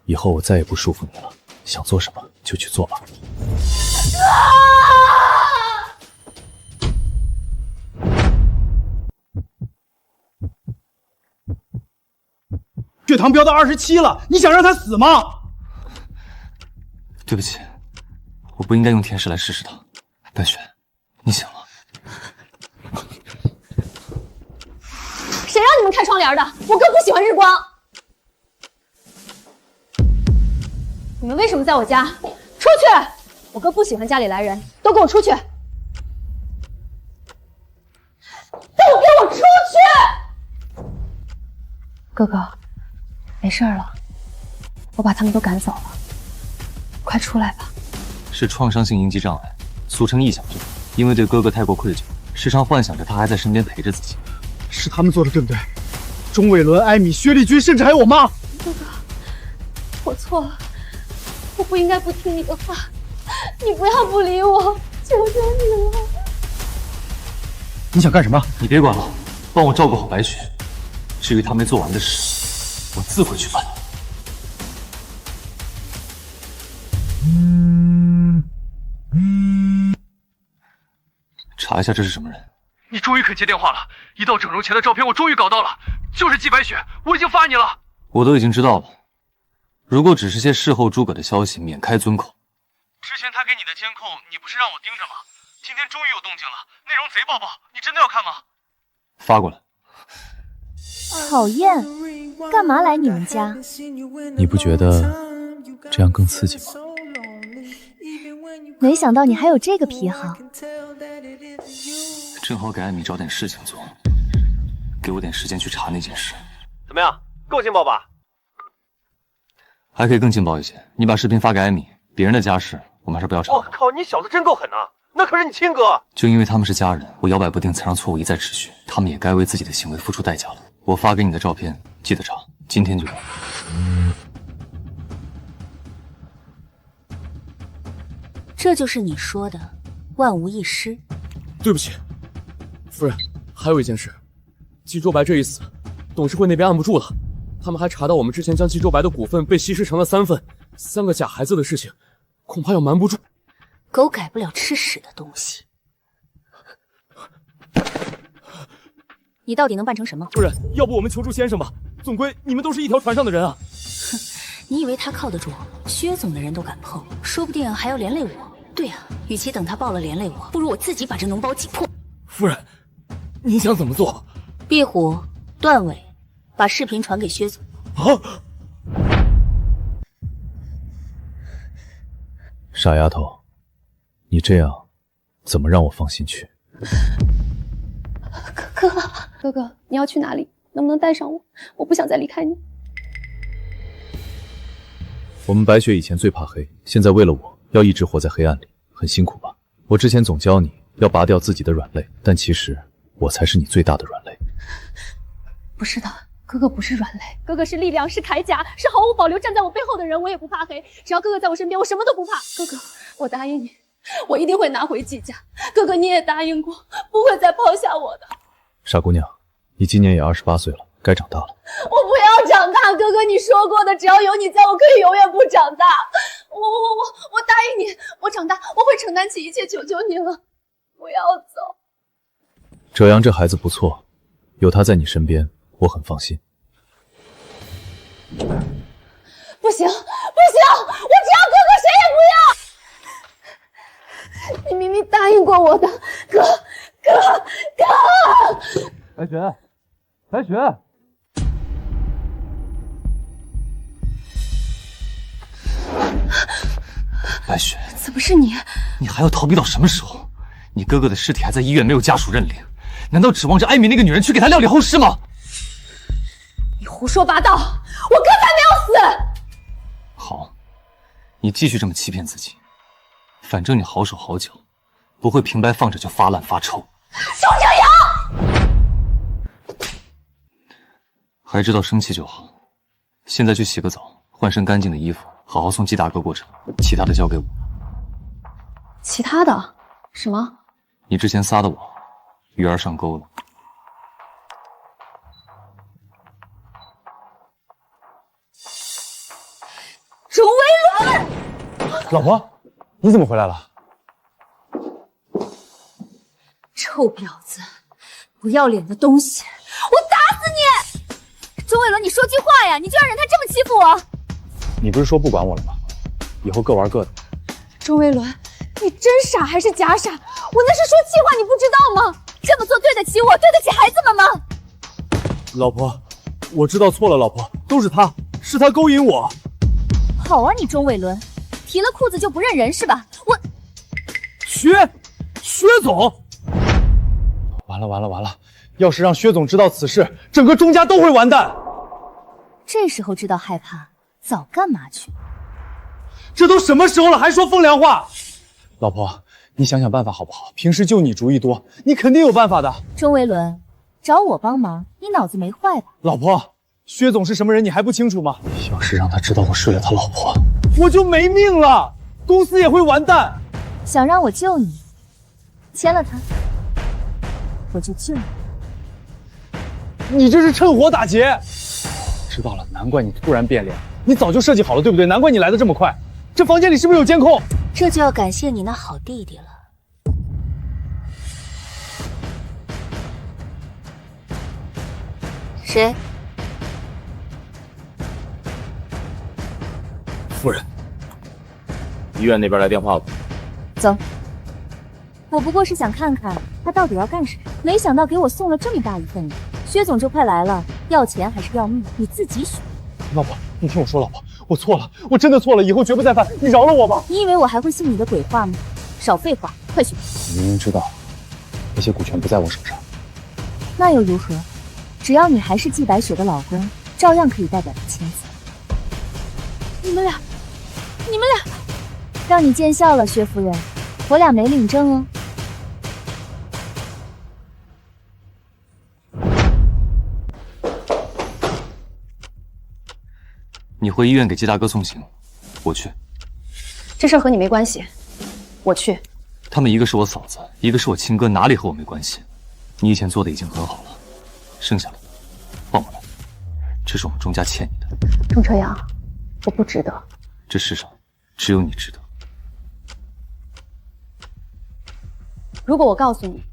C: 以后我再也不束缚你了，想做什么就去做吧。
Q: 血糖飙到27了，你想让他死吗？
J: 对不起，我不应该用甜食来试试他。白雪，你醒了。
S: 谁让你们开窗帘的？我哥不喜欢日光。你们为什么在我家？出去！我哥不喜欢家里来人，都给我出去！都给我出去！
A: 哥哥，没事了，我把他们都赶走了，快出来吧。
J: 是创伤性应激障碍，俗称臆想症。因为对哥哥太过愧疚，时常幻想着他还在身边陪着自己。
Q: 是他们做的，对不对？钟伟伦、艾米、薛丽君，甚至还有我妈。
S: 哥哥，我错了，我不应该不听你的话，你不要不理我，求求你了。
Q: 你想干什么？
J: 你别管了，帮我照顾好白雪。至于他没做完的事，我自会去办。查一下这是什么人。
N: 你终于肯接电话了，一道整容前的照片我终于搞到了，就是季白雪，我已经发你了。
J: 我都已经知道了，如果只是些事后诸葛的消息，免开尊口。
N: 之前他给你的监控，你不是让我盯着吗？今天终于有动静了，内容贼爆爆，你真的要看吗？
J: 发过来。
B: 讨厌，干嘛来你们家？
C: 你不觉得这样更刺激吗？
B: 没想到你还有这个癖好。
J: 正好给艾米找点事情做，给我点时间去查那件事。
R: 怎么样，够劲爆吧？
J: 还可以更劲爆一些。你把视频发给艾米，别人的家事我们还是不要查。
R: 我靠，你小子真够狠的，那可是你亲哥。
J: 就因为他们是家人，我摇摆不定才让错误一再持续，他们也该为自己的行为付出代价了。我发给你的照片，记得查，今天就有。
B: 这就是你说的万无一失。
N: 对不起，夫人，还有一件事，季周白这一死，董事会那边按不住了，他们还查到我们之前将季周白的股份被稀释成了3份，3个假孩子的事情，恐怕要瞒不住。
B: 狗改不了吃屎的东西。你到底能办成什么？
N: 夫人，要不我们求助先生吧，总归你们都是一条船上的人啊。
B: 哼，你以为他靠得住？薛总的人都敢碰，说不定还要连累我。对啊，与其等他爆了连累我，不如我自己把这脓包挤破。
N: 夫人，你想怎么做？
B: 壁虎、段伟，把视频传给薛总。
N: 啊！
C: 傻丫头，你这样怎么让我放心去？
S: 哥哥，你要去哪里？能不能带上我？我不想再离开你。
C: 我们白雪以前最怕黑，现在为了我要一直活在黑暗里，很辛苦吧？我之前总教你要拔掉自己的软肋，但其实我才是你最大的软肋。
S: 不是的，哥哥不是软肋，哥哥是力量，是铠甲，是毫无保留站在我背后的人。我也不怕黑，只要哥哥在我身边，我什么都不怕。哥哥，我答应你，我一定会拿回季家。哥哥，你也答应过，不会再抛下我的。
C: 傻姑娘，你今年也28岁了，该长大了。
S: 我不要长大，哥哥，你说过的，只要有你在，我可以永远不长大。我答应你，我长大我会承担起一切，求求你了，不要走。
C: 哲阳这孩子不错，有他在你身边，我很放心。
S: 不行，我只要哥哥，谁也不要。你明明答应过我的，哥。
N: 白雪，白雪。
J: 白雪，
S: 怎么是你？
J: 你还要逃避到什么时候？你哥哥的尸体还在医院，没有家属认领，难道指望着艾米那个女人去给他料理后事吗？
S: 你胡说八道！我哥才没有死！
J: 你继续这么欺骗自己，反正你好手好脚，不会平白放着就发烂发臭。
S: 宋哲阳，
J: 还知道生气就好。现在去洗个澡，换身干净的衣服，好好送季大哥过程，其他的交给我。
A: 其他的？什么？
J: 你之前撒的网，鱼儿上钩了。
S: 钟维伦，
M: 老婆，你怎么回来了？
B: 臭婊子，不要脸的东西，我打死你！钟伟伦，你说句话呀！你居然忍他这么欺负我！
M: 你不是说不管我了吗？以后各玩各的。
S: 钟维伦，你真傻还是假傻？我那是说气话，你不知道吗？
B: 这么做对得起我，对得起孩子们吗？
N: 老婆，我知道错了，老婆，都是他，是他勾引我。
B: 好啊，你钟伟伦，提了裤子就不认人是吧？我
N: 薛总，
M: 完了！要是让薛总知道此事，整个钟家都会完蛋。
B: 这时候知道害怕，早干嘛去？
M: 这都什么时候了，还说风凉话？老婆，你想想办法好不好？平时就你主意多，你肯定有办法的。
B: 钟维伦，找我帮忙，你脑子没坏吧？
M: 老婆，薛总是什么人，你还不清楚吗？要是让他知道我睡了他老婆，我就没命了，公司也会完蛋。
B: 想让我救你，签了他，我就救你。
M: 你这是趁火打劫。知道了，难怪你突然变脸，你早就设计好了，对不对？难怪你来的这么快。这房间里是不是有监控？
B: 这就要感谢你那好弟弟了。谁？
I: 夫人，医院那边来电话了。
B: 走。我不过是想看看他到底要干什么，没想到给我送了这么大一份礼。薛总就快来了，要钱还是要命，你自己选。
M: 老婆，你听我说，老婆，我错了，我真的错了，以后绝不再犯，你饶了我吧。
B: 你以为我还会信你的鬼话吗？少废话，快选。
M: 你明明知道那些股权不在我手上，
B: 那又如何？只要你还是季白雪的老公，照样可以代表他签字。你们俩，让你见笑了，薛夫人，我俩没领证哦。
J: 你回医院给季大哥送行，我去。
A: 这事儿和你没关系，我去。
J: 他们一个是我嫂子，一个是我亲哥，哪里和我没关系？你以前做的已经很好了，剩下的换我来，这是我们钟家欠你的。
A: 钟车阳，我不值得。
J: 这世上只有你值得。
A: 如果我告诉你，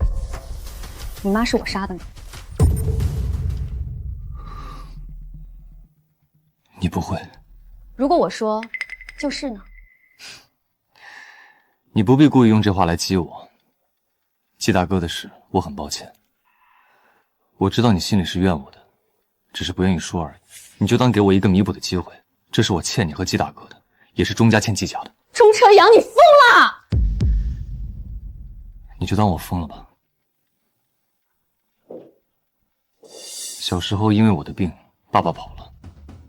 A: 你妈是我杀的呢？
J: 你不会。
A: 如果我说就是呢？
J: 你不必故意用这话来激我。季大哥的事，我很抱歉。我知道你心里是怨我的，只是不愿意说而已。你就当给我一个弥补的机会，这是我欠你和季大哥的，也是钟家欠季家的。
S: 钟车阳，你疯了！
J: 你就当我疯了吧。小时候因为我的病，爸爸跑了，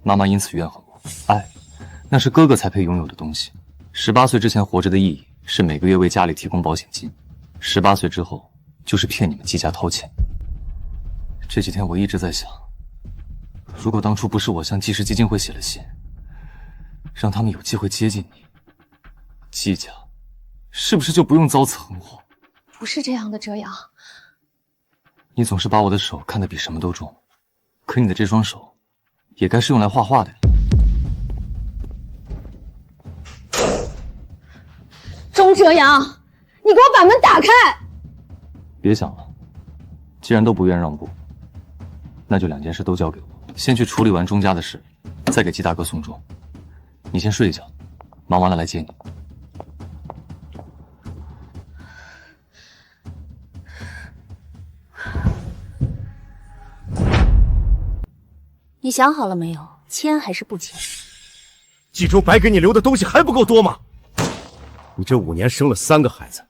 J: 妈妈因此怨恨我。爱，那是哥哥才配拥有的东西。18岁之前活着的意义是每个月为家里提供保险金，18岁之后就是骗你们季家掏钱。这几天我一直在想，如果当初不是我向季氏基金会写了信，让他们有机会接近你，季家是不是就不用遭此横祸？
A: 不是这样的，哲阳。
J: 你总是把我的手看得比什么都重，可你的这双手也该是用来画画的呀。
S: 钟哲阳，你给我把门打开！
J: 别想了，既然都不愿让步，那就2件事都交给我。先去处理完钟家的事，再给季大哥送终。你先睡一觉，忙完了来接你。
B: 你想好了没有？签还是不签？
I: 冀州白给你留的东西还不够多吗？你这5年生了3个孩子，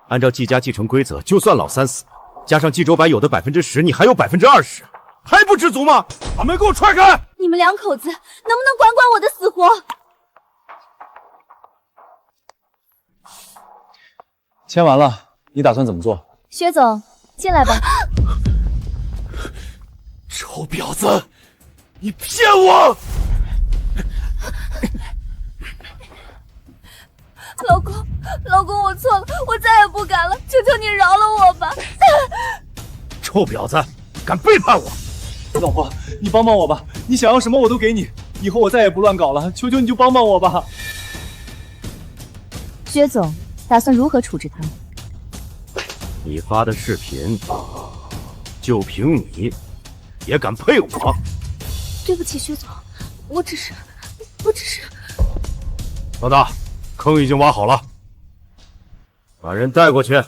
I: 按照季家继承规则，就算老三死，加上冀州白有的10%，你还有20%，还不知足吗？把门给我踹开！
B: 你们2口子能不能管管我的死活？
M: 签完了，你打算怎么做？
B: 薛总，进来吧。
I: 臭婊子，你骗我！
B: 老公，我错了，我再也不敢了，求求你饶了我吧！
I: 臭婊子，敢背叛我！
M: 老婆，你帮帮我吧，你想要什么我都给你，以后我再也不乱搞了，求求你就帮帮我吧。
B: 薛总，打算如何处置他们？
I: 你发的视频，就凭你，也敢配我？
B: 对不起，薛总，我只是……
I: 老大，坑已经挖好了，把人带过去。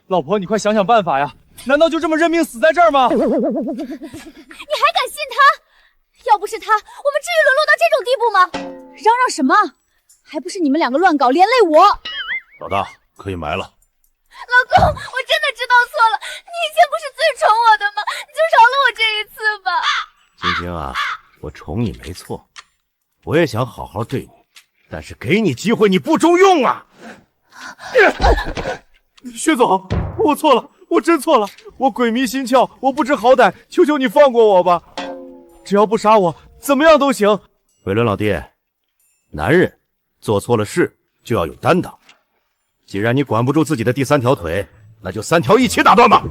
M: 老婆，你快想想办法呀！难道就这么认命死在这儿吗？
H: 你还敢信他？要不是他，我们至于沦落到这种地步吗？嚷嚷什么？还不是你们两个乱搞，连累我。
I: 老大，可以埋了。
H: 老公，我真的知道错了，你以前不是最宠我的吗？你就饶了我这一次吧。
I: 晶晶啊，我宠你没错，我也想好好对你，但是给你机会你不中用啊！
M: 薛总，我错了，我真错了，我鬼迷心窍，我不知好歹，求求你放过我吧！只要不杀我，怎么样都行。
I: 伟伦老弟，男人做错了事就要有担当。既然你管不住自己的第三条腿，那就三条一起打断吧。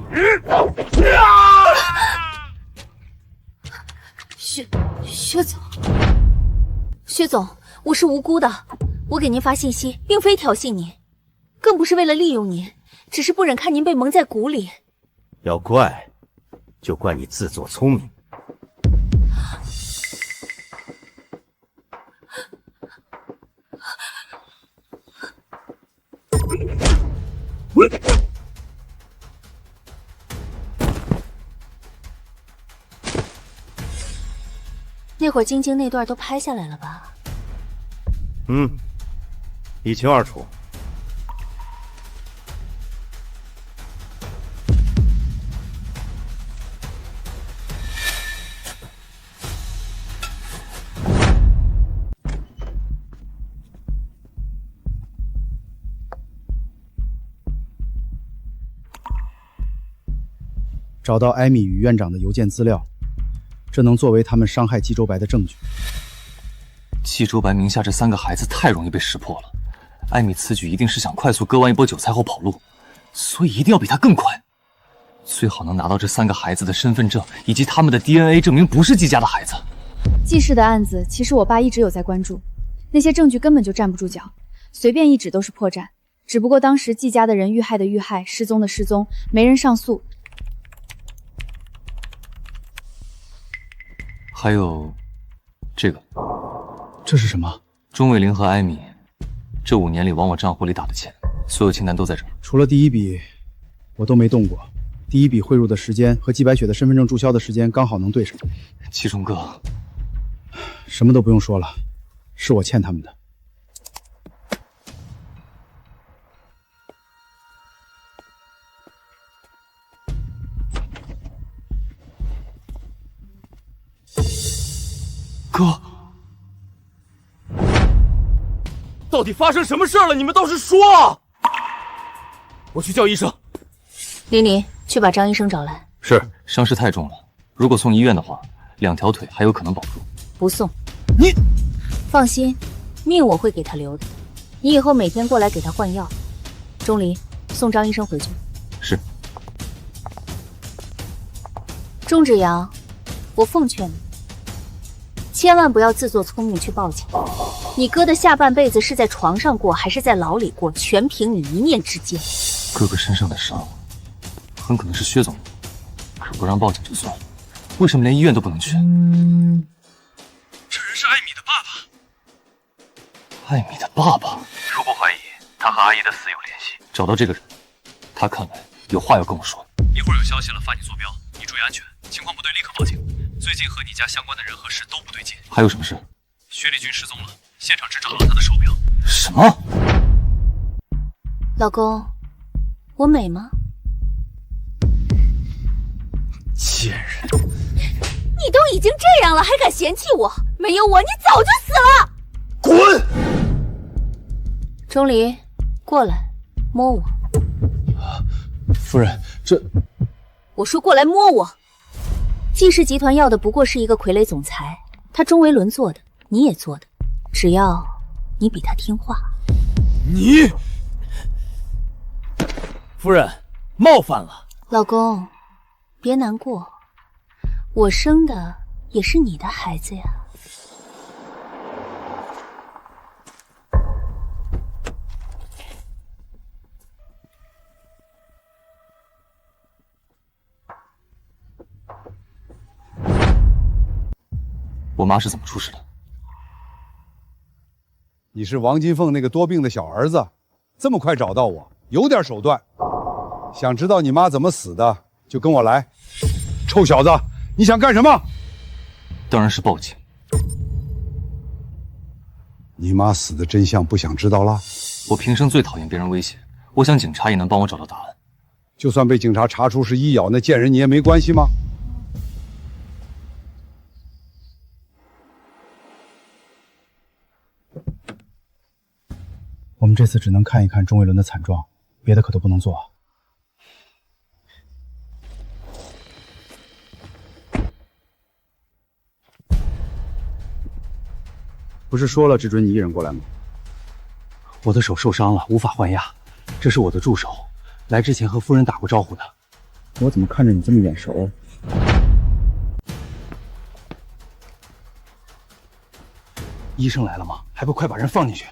B: 薛总，我是无辜的，我给您发信息，并非挑衅您，更不是为了利用您，只是不忍看您被蒙在鼓里。
I: 要怪，就怪你自作聪明。
B: 那会儿晶晶那段都拍下来了吧？
I: 一清二楚。
K: 找到艾米与院长的邮件资料，这能作为他们伤害冀州白的证据。
J: 冀州白名下这3个孩子太容易被识破了，艾米此举一定是想快速割完一波韭菜后跑路，所以一定要比他更快。最好能拿到这3个孩子的身份证以及他们的 DNA， 证明不是季家的孩子。
S: 季氏的案子，其实我爸一直有在关注，那些证据根本就站不住脚，随便一指都是破绽。只不过当时季家的人遇害的遇害，失踪的失踪，没人上诉。
J: 还有这个，
K: 这是什么？
J: 钟伟玲和艾米这5年里往我账户里打的钱，所有清单都在这儿。
K: 除了第一笔，我都没动过。第一笔汇入的时间和季白雪的身份证注销的时间刚好能对上。
J: 七中哥，
K: 什么都不用说了，是我欠他们的。
N: 哥，到底发生什么事了？你们倒是说！我去叫医生。
B: 琳琳，去把张医生找来。
J: 是，伤势太重了，如果送医院的话，2条腿还有可能保住。
B: 不送。
N: 你
B: 放心，命我会给他留的。你以后每天过来给他换药。钟离，送张医生回去。
J: 是。
B: 钟芷阳，我奉劝你，千万不要自作聪明去报警。你哥的下半辈子是在床上过还是在牢里过，全凭你一念之间。
J: 哥哥身上的伤，很可能是薛总不让报警就算了，为什么连医院都不能去？
N: 这人是艾米的爸爸。
J: 艾米的爸爸？
T: 初步怀疑他和阿姨的死有联系。
J: 找到这个人，他看来有话要跟我说。
T: 一会儿有消息了，发你坐标，你注意安全。情况不对，立刻报警。最近和你家相关的人和事都不对劲。
J: 还有什么事？
T: 薛立军失踪了，现场只找到了他的手表。
J: 什么？
B: 老公，我美吗？
J: 贱人！
H: 你都已经这样了，还敢嫌弃我？没有我，你早就死了！
I: 滚！
B: 钟离，过来，摸我。
M: 夫人，这……
B: 我说过来摸我。季氏集团要的不过是一个傀儡总裁，他钟维伦做的，你也做的，只要你比他听话。
N: 你，夫人，冒犯了。
B: 老公，别难过，我生的也是你的孩子呀。
M: 我妈是怎么出事的？
F: 你是王金凤那个多病的小儿子，这么快找到我，有点手段。想知道你妈怎么死的，就跟我来。臭小子，你想干什么？
M: 当然是报警。
F: 你妈死的真相不想知道了？
M: 我平生最讨厌别人威胁，我想警察也能帮我找到答案。
F: 就算被警察查出是医咬，那贱人你也没关系吗？
K: 我们这次只能看一看钟伟伦的惨状，别的可都不能做。不是说了只准你一人过来吗？我的手受伤了，无法换压。这是我的助手，来之前和夫人打过招呼的。我怎么看着你这么眼熟？医生来了吗？还不快把人放进去！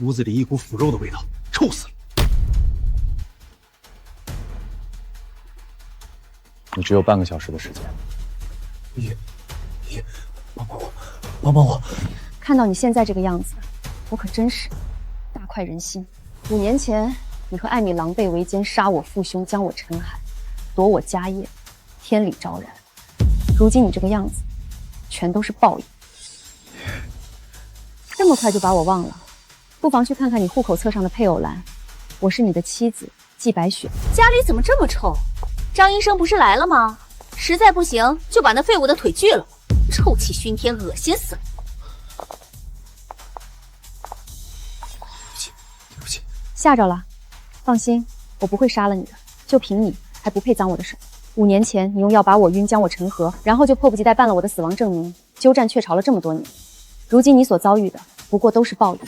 K: 屋子里一股腐肉的味道，臭死了！
M: 你只有半个小时的时间。
K: 帮帮我！
A: 看到你现在这个样子，我可真是大快人心。5年前，你和艾米狼狈为奸，杀我父兄，将我沉海，夺我家业，天理昭然。如今你这个样子，全都是报应。这么快就把我忘了？不妨去看看你户口册上的配偶栏，我是你的妻子季白雪。
B: 家里怎么这么臭？张医生不是来了吗？实在不行就把那废物的腿锯了，臭气熏天，恶心死了。
K: 对不起，
A: 吓着了？放心，我不会杀了你的，就凭你还不配脏我的手。5年前你用药把我晕，将我沉河，然后就迫不及待办了我的死亡证明，鸠占鹊巢了这么多年。如今你所遭遇的不过都是报应。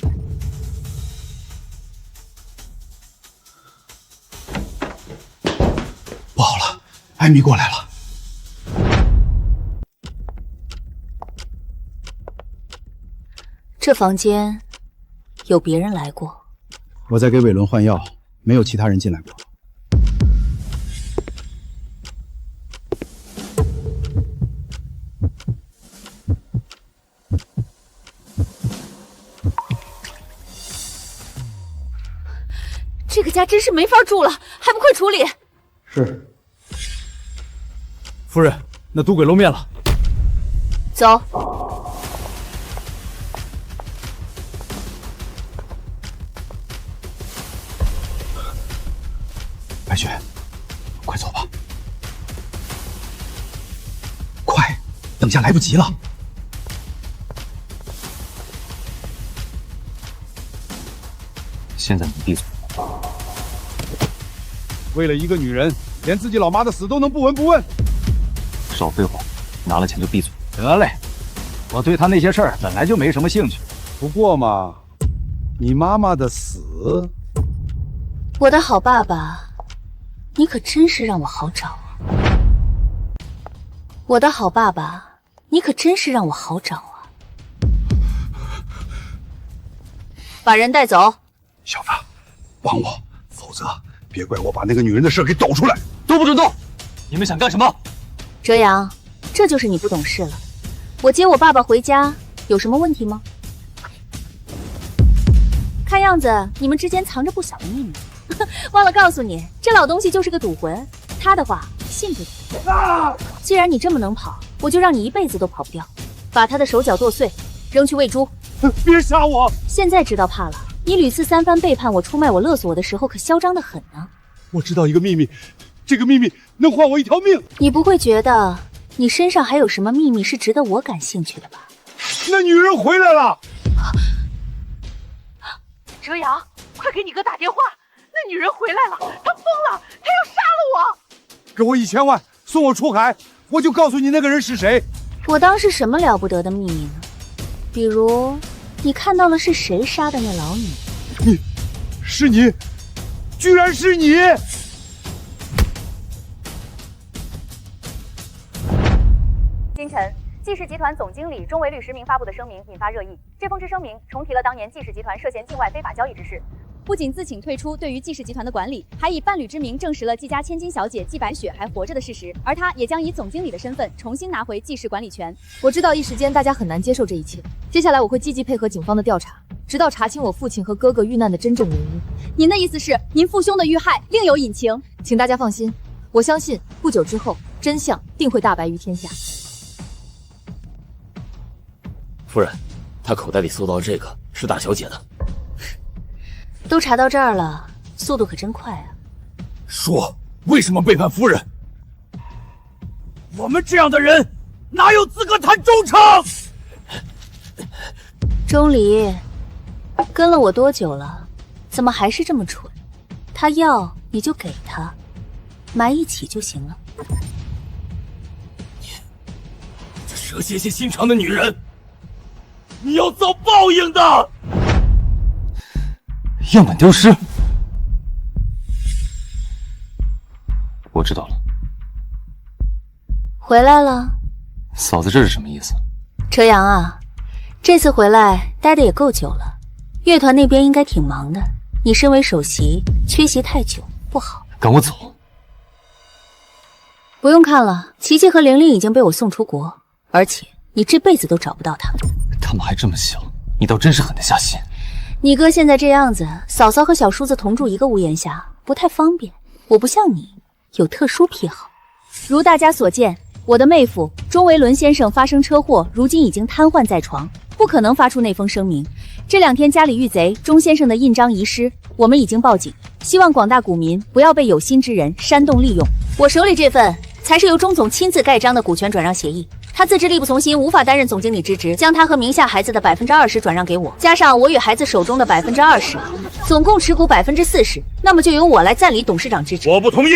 K: 不好了，艾米过来了。
B: 这房间有别人来过。
K: 我在给伟伦换药，没有其他人进来过。
B: 这个家真是没法住了，还不快处理！
K: 是。
M: 夫人，那赌鬼露面了。
B: 走。
K: 白雪，快走吧。快，等下来不及了。
M: 现在你闭嘴。
F: 为了一个女人，连自己老妈的死都能不闻不问。
M: 少废话，拿了钱就闭嘴。
R: 得嘞，我对他那些事儿本来就没什么兴趣。
F: 不过嘛，你妈妈的死，
B: 我的好爸爸，你可真是让我好找啊！我的好爸爸，你可真是让我好找啊！把人带走。
F: 小子，帮我，否则别怪我把那个女人的事给抖出来。
M: 都不准动！你们想干什么？
B: 哲阳，这就是你不懂事了。我接我爸爸回家有什么问题吗？看样子你们之间藏着不小的秘密。忘了告诉你，这老东西就是个赌魂，他的话信不信？既然你这么能跑，我就让你一辈子都跑不掉。把他的手脚剁碎，扔去喂猪。
F: 别杀我！
B: 现在知道怕了。你屡次3番背叛我、出卖我、勒索我的时候，可嚣张得很呢。
F: 我知道一个秘密，这个秘密能换我一条命。
B: 你不会觉得你身上还有什么秘密是值得我感兴趣的吧？
F: 那女人回来了。
P: 哲阳，
D: 快给你哥打电话！那女人回来了，她疯了，她要杀了我！
F: 给我1000万，送我出海，我就告诉你那个人是谁。
B: 我当是什么了不得的秘密呢？比如，你看到了是谁杀的那老女？
F: 是你，居然是你！
U: 今晨，纪氏集团总经理钟维律实名发布的声明引发热议。这封声明重提了当年纪氏集团涉嫌境外非法交易之事，不仅自请退出对于纪氏集团的管理，还以伴侣之名证实了纪家千金小姐纪白雪还活着的事实，而他也将以总经理的身份重新拿回纪氏管理权。
H: 我知道一时间大家很难接受这一切，接下来我会积极配合警方的调查，直到查清我父亲和哥哥遇难的真正原因。
U: 您的意思是，您父兄的遇害另有隐情？
H: 请大家放心，我相信不久之后，真相定会大白于天下。
N: 夫人，他口袋里搜到这个是大小姐的。
B: 都查到这儿了，速度可真快啊！
N: 说为什么背叛夫人？
Q: 我们这样的人哪有资格谈忠诚？
B: 钟离，跟了我多久了？怎么还是这么蠢？他要你就给他，埋一起就行了。
N: 这蛇蝎心肠的女人，你要遭报应的！
J: 样本丢失，我知道了。
B: 回来了，
J: 嫂子，这是什么意思？
B: 车阳啊，这次回来待的也够久了，乐团那边应该挺忙的。你身为首席，缺席太久不好。
J: 赶我走！
B: 不用看了，琪琪和玲玲已经被我送出国，而且你这辈子都找不到他们。
J: 他们还这么小，你倒真是狠得下心。
B: 你哥现在这样子，嫂嫂和小叔子同住一个屋檐下，不太方便。我不像你，有特殊癖好。如大家所见，我的妹夫钟维伦先生发生车祸，如今已经瘫痪在床，不可能发出那封声明。这2天家里遇贼，钟先生的印章遗失，我们已经报警，希望广大股民不要被有心之人煽动利用。我手里这份才是由钟总亲自盖章的股权转让协议。他自知力不从心，无法担任总经理之职，将他和名下孩子的20%转让给我，加上我与孩子手中的20%，总共持股40%，那么就由我来暂理董事长之职。
Q: 我不同意。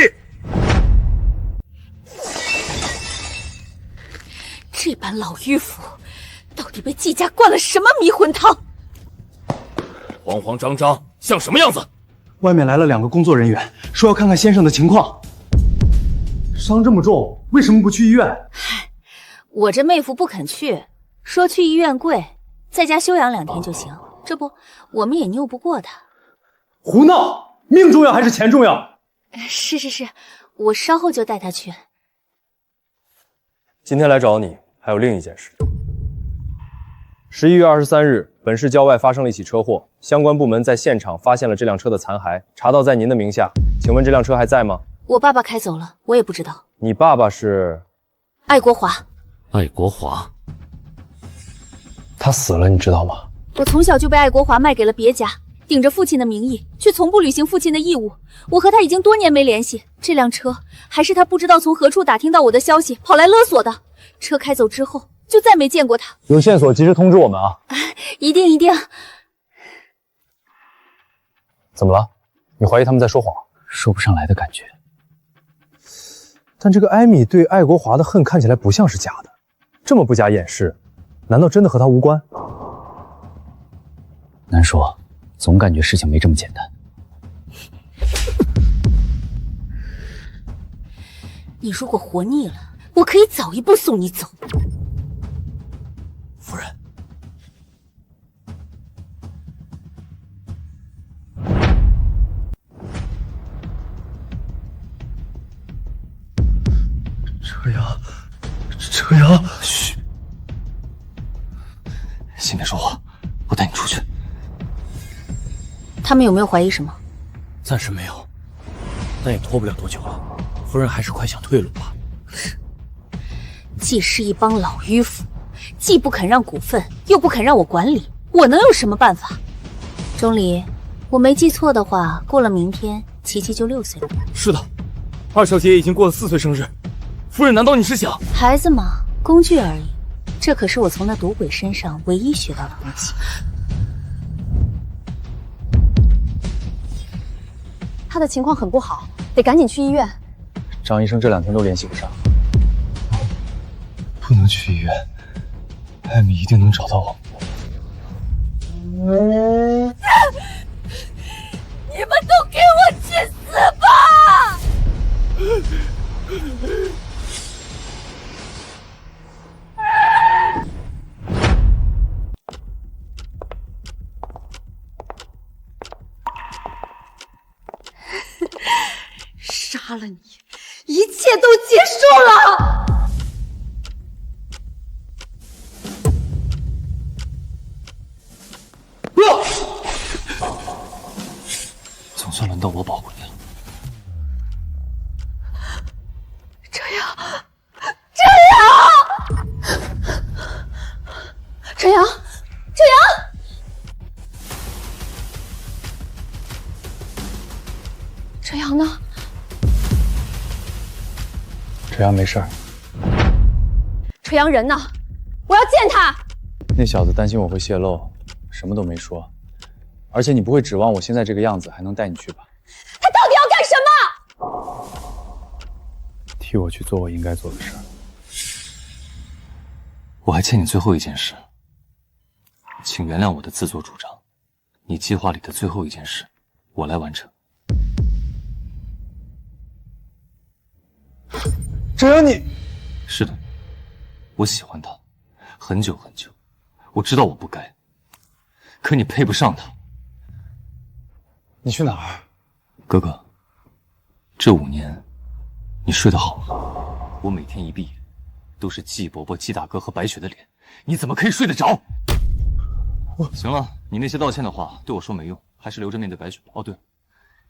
H: 这般老迂腐，到底被季家灌了什么迷魂汤？
N: 慌慌张张，像什么样子？
K: 外面来了2个工作人员，说要看看先生的情况。伤这么重，为什么不去医院？
B: 我这妹夫不肯去，说去医院贵，在家休养2天就行。这不，我们也拗不过他。
K: 胡闹！命重要还是钱重要？
B: 是，我稍后就带他去。
M: 今天来找你，还有另一件事。11月23日，本市郊外发生了一起车祸，相关部门在现场发现了这辆车的残骸，查到在您的名下。请问这辆车还在吗？
B: 我爸爸开走了，我也不知道。
M: 你爸爸是？
B: 爱国华。
N: 爱国华，
K: 他死了，你知道吗？
B: 我从小就被爱国华卖给了别家，顶着父亲的名义，却从不履行父亲的义务。我和他已经多年没联系，这辆车还是他不知道从何处打听到我的消息，跑来勒索的。车开走之后，就再没见过他。
K: 有线索及时通知我们啊！
B: 一定。
K: 怎么了？你怀疑他们在说谎？
M: 说不上来的感觉。但这个艾米对爱国华的恨看起来不像是假的。这么不加掩饰，难道真的和他无关？
J: 难说，总感觉事情没这么简单。
B: 你如果活腻了，我可以早一步送你走。
N: 夫人，
J: 车阳，嘘，先别说话，我带你出去。
B: 他们有没有怀疑什么？
N: 暂时没有，但也拖不了多久了。夫人还是快想退路吧。
B: 既是一帮老迂腐，既不肯让股份，又不肯让我管理，我能有什么办法？钟离，我没记错的话，过了明天，琪琪就6岁了。
N: 是的，2小姐已经过了4岁生日。夫人，难道你是想……
B: 孩子嘛，工具而已。这可是我从那赌鬼身上唯一学到的东西。
A: 他的情况很不好，得赶紧去医院。
M: 张医生这2天都联系不上，
J: 不能去医院，艾米一定能找到我。
H: 你们都给我去死吧！杀了你，一切都结束了。
J: 总算轮到我保护你了。
H: 这样，
A: 陈阳，陈阳呢？
M: 陈阳没事儿。
A: 陈阳人呢？我要见他。
M: 那小子担心我会泄露，什么都没说。而且你不会指望我现在这个样子还能带你去吧？
A: 他到底要干什么？
M: 替我去做我应该做的事。
J: 我还欠你最后一件事，请原谅我的自作主张。你计划里的最后一件事，我来完成。
M: 陈阳，你
J: 是的，我喜欢他，很久很久。我知道我不该，可你配不上他。
M: 你去哪儿？
J: 哥哥，这5年，你睡得好吗？我每天一闭眼，都是季伯伯、季大哥和白雪的脸，你怎么可以睡得着？行了，你那些道歉的话对我说没用，还是留着面对白雪。哦，对了，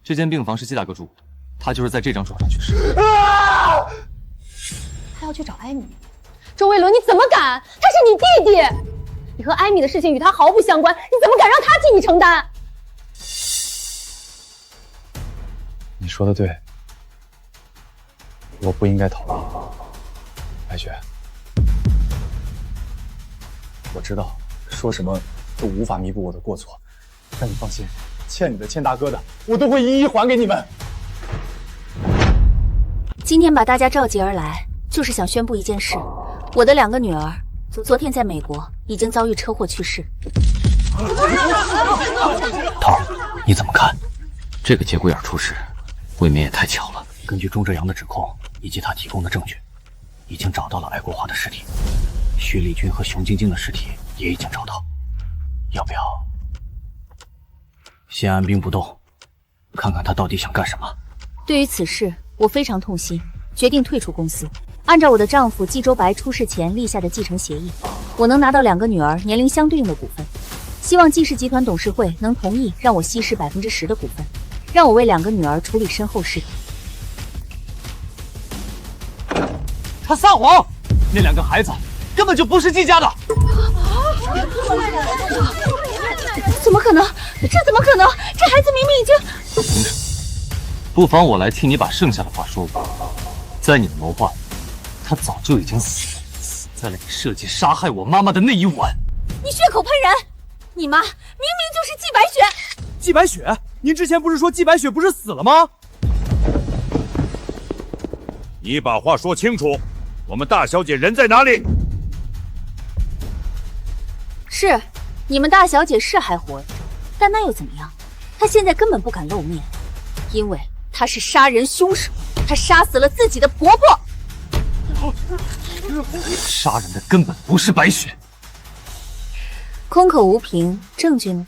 J: 这间病房是季大哥住的，他就是在这张床上去世。
A: 他要去找艾米。周卫伦，你怎么敢？他是你弟弟，你和艾米的事情与他毫不相关，你怎么敢让他替你承担？
M: 你说的对，我不应该逃避。白雪，我知道说什么都无法弥补我的过错，但你放心，欠你的、欠大哥的，我都会一一还给你们。
B: 今天把大家召集而来，就是想宣布一件事：我的2个女儿昨天在美国已经遭遇车祸去世。
R: 头儿，你怎么看？这个节骨眼出事，未免也太巧了。根据钟哲阳的指控以及他提供的证据，已经找到了爱国华的尸体，徐丽君和熊晶晶的尸体也已经找到。要不要先按兵不动，看看他到底想干什么？
B: 对于此事，我非常痛心，决定退出公司。按照我的丈夫季周白出事前立下的继承协议，我能拿到2个女儿年龄相对应的股份。希望季氏集团董事会能同意让我稀释10%的股份，让我为2个女儿处理身后事。
J: 他撒谎，那2个孩子根本就不是季家的。
B: 怎么可能？这怎么可能？这孩子明明已经……
J: 停止！不妨我来替你把剩下的话说完。在你的谋划，他早就已经死了，死在了你设计杀害我妈妈的那一晚。
H: 你血口喷人！你妈明明就是季白雪。
N: 季白雪？您之前不是说季白雪不是死了吗？
I: 你把话说清楚，我们大小姐人在哪里？
B: 是，你们大小姐是还活着，但那又怎么样？她现在根本不敢露面，因为她是杀人凶手，她杀死了自己的婆婆。
J: 杀人的根本不是白雪。
B: 空口无凭，证据呢？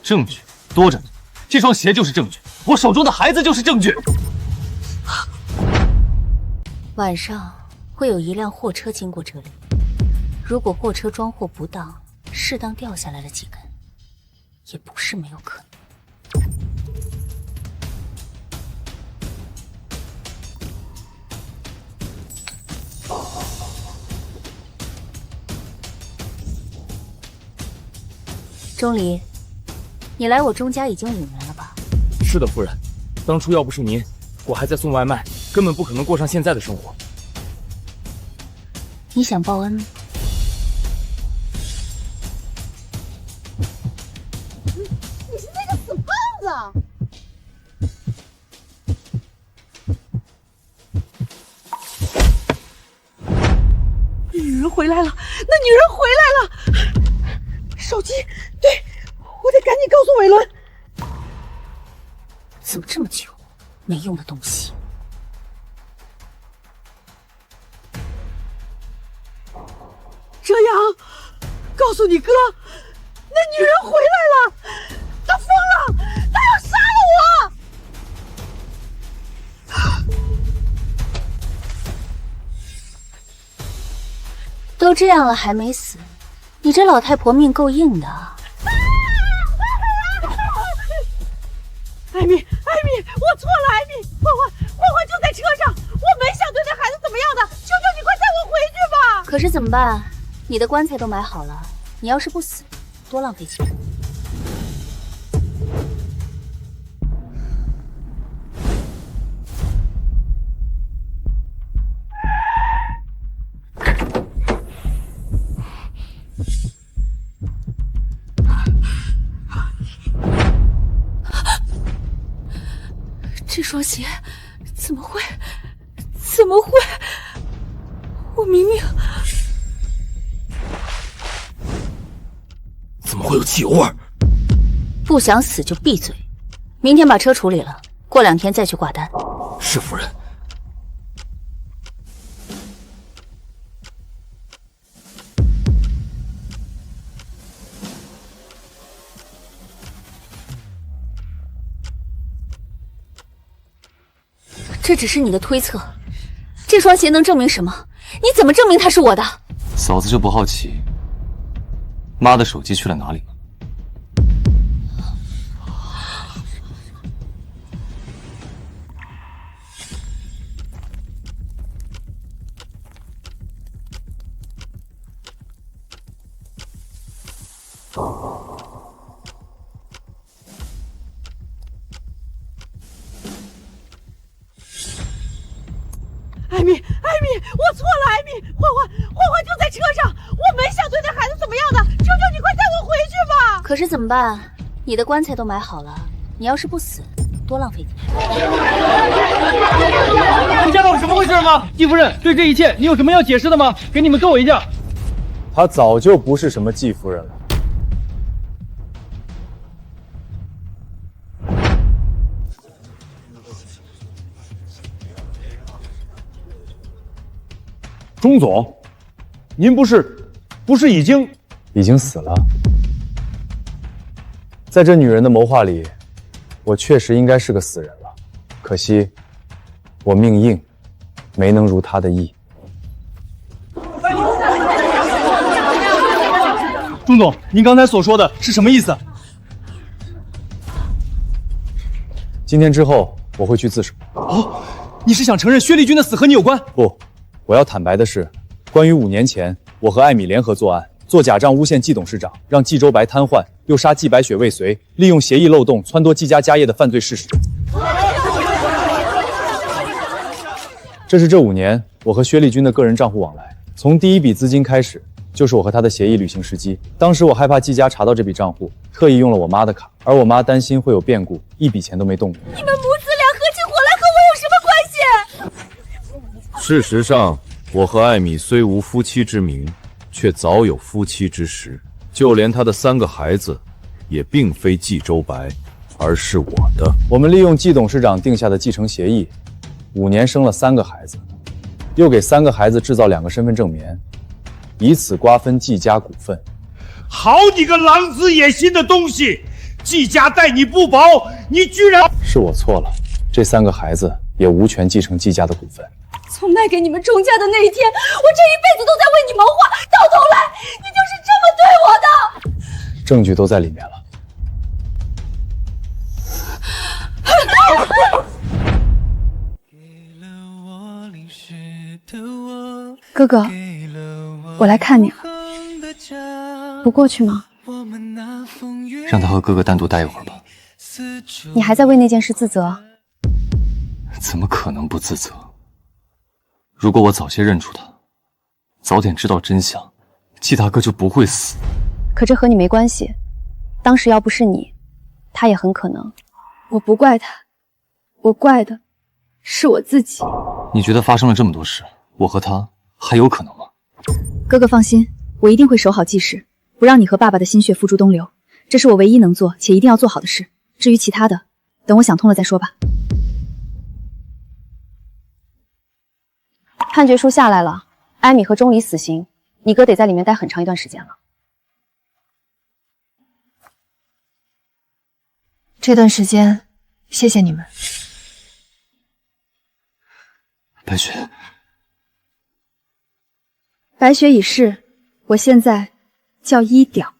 J: 证据多着呢，这双鞋就是证据，我手中的孩子就是证据。
B: 晚上会有一辆货车经过这里，如果货车装货不当，适当掉下来了几根，也不是没有可能。钟离，你来我钟家已经5年了吧？
N: 是的，夫人。当初要不是您，我还在送外卖，根本不可能过上现在的生活。
B: 你想报恩吗？
D: 你是那个死胖子！回来了，那女人回来了！手机，对，我得赶紧告诉伟伦。
B: 怎么这么久？没用的东西。
D: 哲阳，告诉你哥，那女人回来了，她疯了，她要杀了我！
B: 都这样了还没死，你这老太婆命够硬的啊！
D: 艾米，我错了，艾米，欢欢就在车上，我没想对那孩子怎么样的，求求你快带我回去吧！
B: 可是怎么办？你的棺材都买好了，你要是不死，多浪费钱。这双鞋怎么会？我明明……
N: 怎么会有汽油味？
B: 不想死就闭嘴！明天把车处理了，过2天再去挂单。
N: 是夫人。
B: 这只是你的推测，这双鞋能证明什么？你怎么证明它是我的？
J: 嫂子就不好奇，妈的手机去了哪里吗？
D: 艾米，我错了，艾米，欢欢就在车上，我没想对那孩子怎么样的，求求你快带我回去吧！
B: 可是怎么办？你的棺材都买好了，你要是不死，多浪费钱。
M: 你家到底怎么回事吗？季夫人，对这一切你有什么要解释的吗？给你们跟我一架。
C: 她早就不是什么季夫人了。
E: 钟总，您不是已经死了？在这女人的谋划里，我确实应该是个死人了。可惜我命硬，没能如她的意。
M: 钟总，您刚才所说的是什么意思？
E: 今天之后我会去自首。
M: 哦，你是想承认薛立军的死和你有关？
E: 不。我要坦白的是，关于5年前我和艾米联合作案，做假账诬陷季董事长，让季周白瘫痪，又杀季白雪未遂，利用协议漏洞撺掇季家家业的犯罪事实。这是这5年我和薛立军的个人账户往来，从第一笔资金开始，就是我和他的协议履行时机。当时我害怕季家查到这笔账户，特意用了我妈的卡，而我妈担心会有变故，一笔钱都没动过。
H: 你们母子俩合起伙来和我有什么关系？
I: 事实上，我和艾米虽无夫妻之名，却早有夫妻之实。就连他的3个孩子，也并非季周白，而是我的。
E: 我们利用季董事长定下的继承协议，5年生了3个孩子，又给3个孩子制造2个身份证棉，以此瓜分季家股份。
Q: 好你个狼子野心的东西！季家待你不薄，你居然……
E: 是我错了，这3个孩子也无权继承季家的股份。
H: 从卖给你们钟家的那一天，我这一辈子都在为你谋划，到头来你就是这么对我的。
E: 证据都在里面了。
S: 哥哥，我来看你了，不过去吗？
J: 让他和哥哥单独待一会儿吧。
S: 你还在为那件事自责？
J: 怎么可能不自责？如果我早些认出他，早点知道真相，季大哥就不会死。
S: 可这和你没关系，当时要不是你，他也很可能。我不怪他，我怪的是我自己。
J: 你觉得发生了这么多事，我和他还有可能吗？
U: 哥哥放心，我一定会守好纪氏，不让你和爸爸的心血付诸东流。这是我唯一能做且一定要做好的事。至于其他的，等我想通了再说吧。
A: 判决书下来了，艾米和钟离死刑，你哥得在里面待很长一段时间了。这段时间，谢谢你们。
J: 白雪，
U: 白雪已逝，我现在叫一屌。